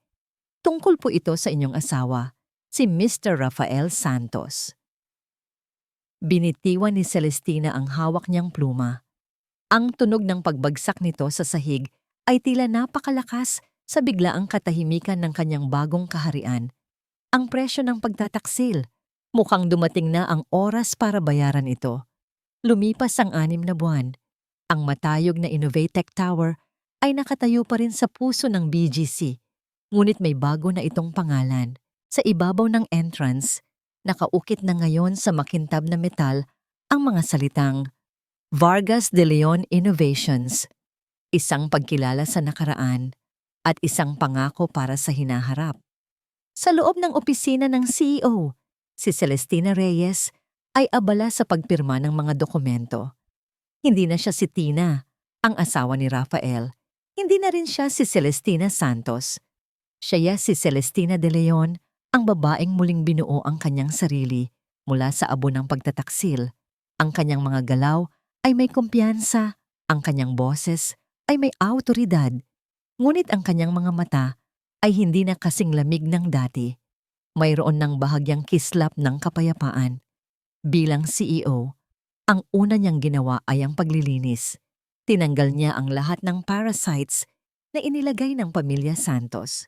Tungkol po ito sa inyong asawa, si Mr. Rafael Santos. Binitiwan ni Celestina ang hawak niyang pluma. Ang tunog ng pagbagsak nito sa sahig ay tila napakalakas sa biglaang katahimikan ng kanyang bagong kaharian. Ang presyo ng pagtataksil. Mukhang dumating na ang oras para bayaran ito. Lumipas ang 6 na buwan. Ang matayog na Innovatec Tower ay nakatayo pa rin sa puso ng BGC. Ngunit may bago na itong pangalan. Sa ibabaw ng entrance, nakaukit na ngayon sa makintab na metal Ang mga salitang Vargas de Leon Innovations, isang pagkilala sa nakaraan at isang pangako para sa hinaharap. Sa loob ng opisina ng CEO, si Celestina Reyes ay abala sa pagpirma ng mga dokumento. Hindi na siya si Tina, ang asawa ni Rafael. Hindi na rin siya si Celestina Santos. Siya si Celestina de Leon, ang babaeng muling binuo ang kanyang sarili mula sa abo ng pagtataksil. Ang kanyang mga galaw ay may kumpiyansa, ang kanyang boses ay may awtoridad, ngunit ang kanyang mga mata ay hindi na kasing lamig ng dati. Mayroon ng bahagyang kislap ng kapayapaan. Bilang CEO, ang una niyang ginawa ay ang paglilinis. Tinanggal niya ang lahat ng parasites na inilagay ng pamilya Santos.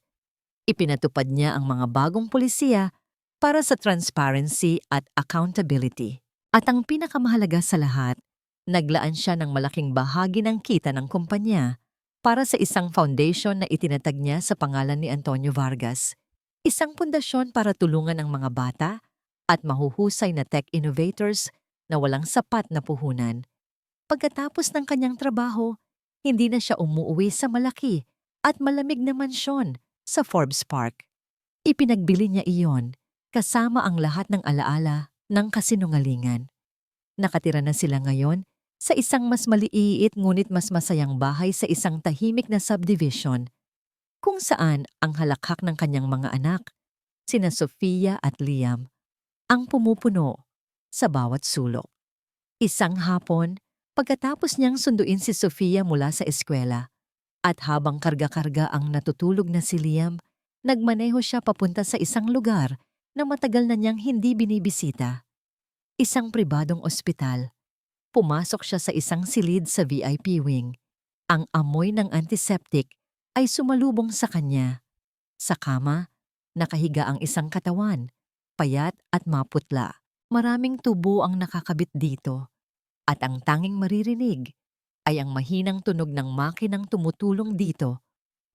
Ipinatupad niya ang mga bagong pulisiya para sa transparency at accountability. At ang pinakamahalaga sa lahat, naglaan siya ng malaking bahagi ng kita ng kumpanya para sa isang foundation na itinatag niya sa pangalan ni Antonio Vargas. Isang pundasyon para tulungan ang mga bata at mahuhusay na tech innovators na walang sapat na puhunan. Pagkatapos ng kanyang trabaho, hindi na siya umuwi sa malaki at malamig na mansyon sa Forbes Park. Ipinagbili niya iyon kasama ang lahat ng alaala ng kasinungalingan. Nakatira na sila ngayon sa isang mas maliit ngunit mas masayang bahay sa isang tahimik na subdivision kung saan ang halakhak ng kanyang mga anak, sina Sofia at Liam, ang pumupuno sa bawat sulok. Isang hapon, pagkatapos niyang sunduin si Sofia mula sa eskwela, at habang karga-karga ang natutulog na si Liam, nagmaneho siya papunta sa isang lugar na matagal na niyang hindi binibisita. Isang pribadong ospital. Pumasok siya sa isang silid sa VIP wing. Ang amoy ng antiseptic ay sumalubong sa kanya. Sa kama, nakahiga ang isang katawan, payat at maputla. Maraming tubo ang nakakabit dito. At ang tanging maririnig ay ang mahinang tunog ng makinang tumutulong dito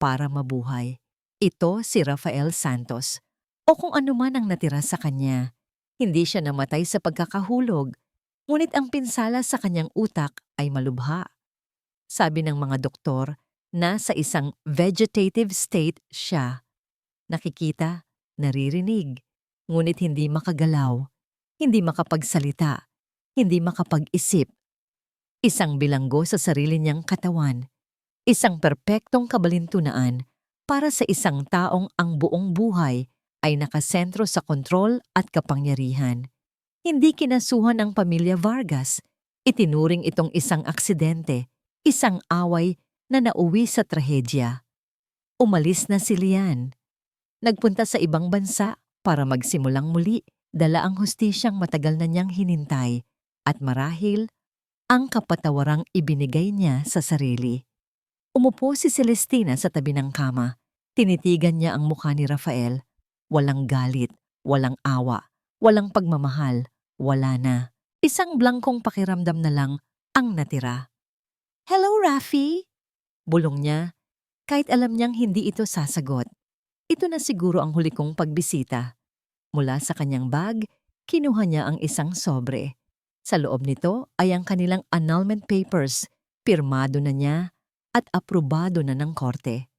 para mabuhay. Ito si Rafael Santos, o kung ano man ang natira sa kanya. Hindi siya namatay sa pagkakahulog, ngunit ang pinsala sa kanyang utak ay malubha. Sabi ng mga doktor na sa isang vegetative state siya. Nakikita, naririnig, ngunit hindi makagalaw, hindi makapagsalita, hindi makapag-isip. Isang bilanggo sa sarili niyang katawan. Isang perpektong kabalintunaan para sa isang taong ang buong buhay ay nakasentro sa kontrol at kapangyarihan. Hindi kinasuhan ng pamilya Vargas. Itinuring itong isang aksidente, isang away na nauwi sa trahedya. Umalis na si Lian. Nagpunta sa ibang bansa para magsimulang muli, dala ang hustisyang matagal na niyang hinintay at marahil ang kapatawarang ibinigay niya sa sarili. Umupo si Celestina sa tabi ng kama. Tinitigan niya ang mukha ni Rafael. Walang galit, walang awa, walang pagmamahal, wala na. Isang blangkong pakiramdam na lang ang natira. "Hello, Rafi!" Bulong niya, kahit alam niyang hindi ito sasagot. Ito na siguro ang huli kong pagbisita. Mula sa kanyang bag, kinuha niya ang isang sobre. Sa loob nito ay ang kanilang annulment papers, pirmado na niya at aprobado na ng korte.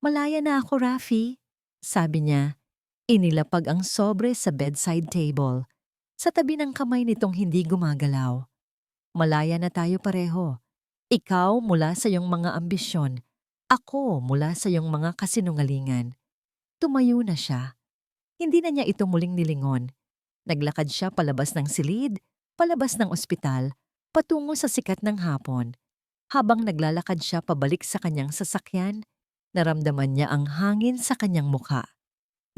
"Malaya na ako, Rafi," sabi niya. Inilapag ang sobre sa bedside table, sa tabi ng kamay nitong hindi gumagalaw. "Malaya na tayo pareho. Ikaw mula sa iyong mga ambisyon, ako mula sa iyong mga kasinungalingan." Tumayo na siya. Hindi na niya ito muling nilingon. Naglakad siya palabas ng silid, palabas ng ospital, patungo sa sikat ng hapon. Habang naglalakad siya pabalik sa kanyang sasakyan, naramdaman niya ang hangin sa kanyang mukha.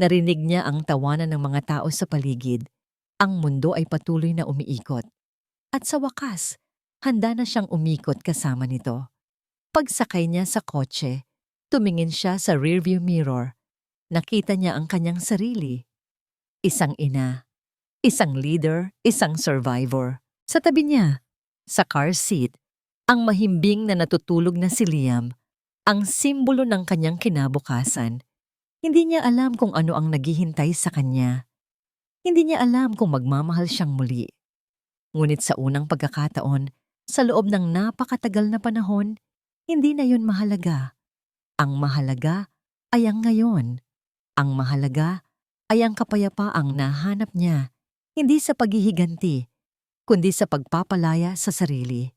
Narinig niya ang tawanan ng mga tao sa paligid. Ang mundo ay patuloy na umiikot. At sa wakas, handa na siyang umikot kasama nito. Pagsakay niya sa kotse, tumingin siya sa rearview mirror. Nakita niya ang kanyang sarili. Isang ina, isang leader, isang survivor. Sa tabi niya, sa car seat, ang mahimbing na natutulog na si Liam, ang simbolo ng kanyang kinabukasan. Hindi niya alam kung ano ang naghihintay sa kanya. Hindi niya alam kung magmamahal siyang muli. Ngunit sa unang pagkakataon, sa loob ng napakatagal na panahon, hindi na yun mahalaga. Ang mahalaga ay ang ngayon. Ang mahalaga ay ang kapayapaang nahanap niya, hindi sa paghihiganti, kundi sa pagpapalaya sa sarili.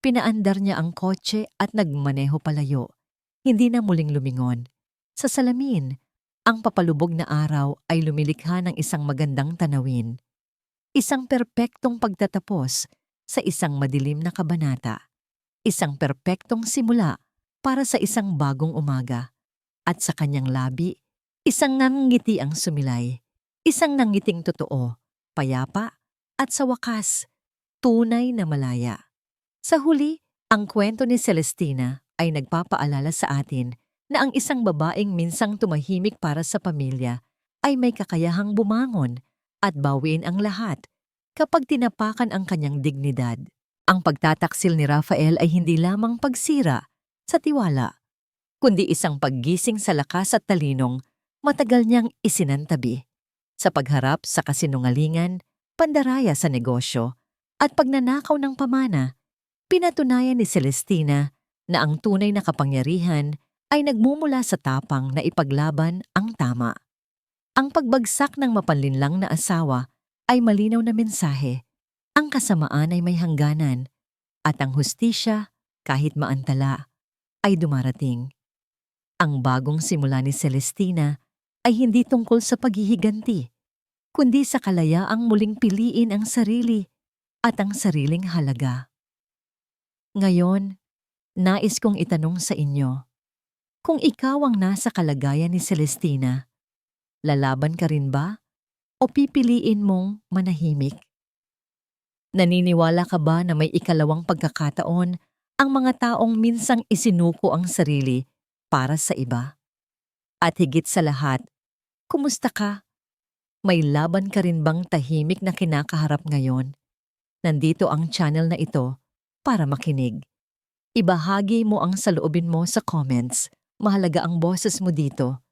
Pinaandar niya ang kotse at nagmaneho palayo, hindi na muling lumingon. Sa salamin, ang papalubog na araw ay lumilikha ng isang magandang tanawin. Isang perpektong pagtatapos sa isang madilim na kabanata. Isang perpektong simula para sa isang bagong umaga. At sa kanyang labi, isang nangngiti ang sumilay. Isang nangiting totoo, payapa, at sa wakas, tunay na malaya. Sa huli, ang kwento ni Celestina ay nagpapaalala sa atin na ang isang babaeng minsang tumahimik para sa pamilya ay may kakayahang bumangon at bawiin ang lahat kapag tinapakan ang kanyang dignidad. Ang pagtataksil ni Rafael ay hindi lamang pagsira sa tiwala, kundi isang paggising sa lakas at talinong matagal niyang isinantabi. Sa pagharap sa kasinungalingan, pandaraya sa negosyo, at pagnanakaw ng pamana, pinatunayan ni Celestina na ang tunay na kapangyarihan ay nagmumula sa tapang na ipaglaban ang tama. Ang pagbagsak ng mapanlinlang na asawa ay malinaw na mensahe. Ang kasamaan ay may hangganan at ang hustisya, kahit maantala, ay dumarating. Ang bagong simula ni Celestina ay hindi tungkol sa paghihiganti, kundi sa kalayaang muling piliin ang sarili at ang sariling halaga. Ngayon, nais kong itanong sa inyo, kung ikaw ang nasa kalagayan ni Celestina, lalaban ka rin ba o pipiliin mong manahimik? Naniniwala ka ba na may ikalawang pagkakataon ang mga taong minsang isinuko ang sarili para sa iba? At higit sa lahat, kumusta ka? May laban ka rin bang tahimik na kinakaharap ngayon? Nandito ang channel na ito para makinig. Ibahagi mo ang saloobin mo sa comments. Mahalaga ang boses mo dito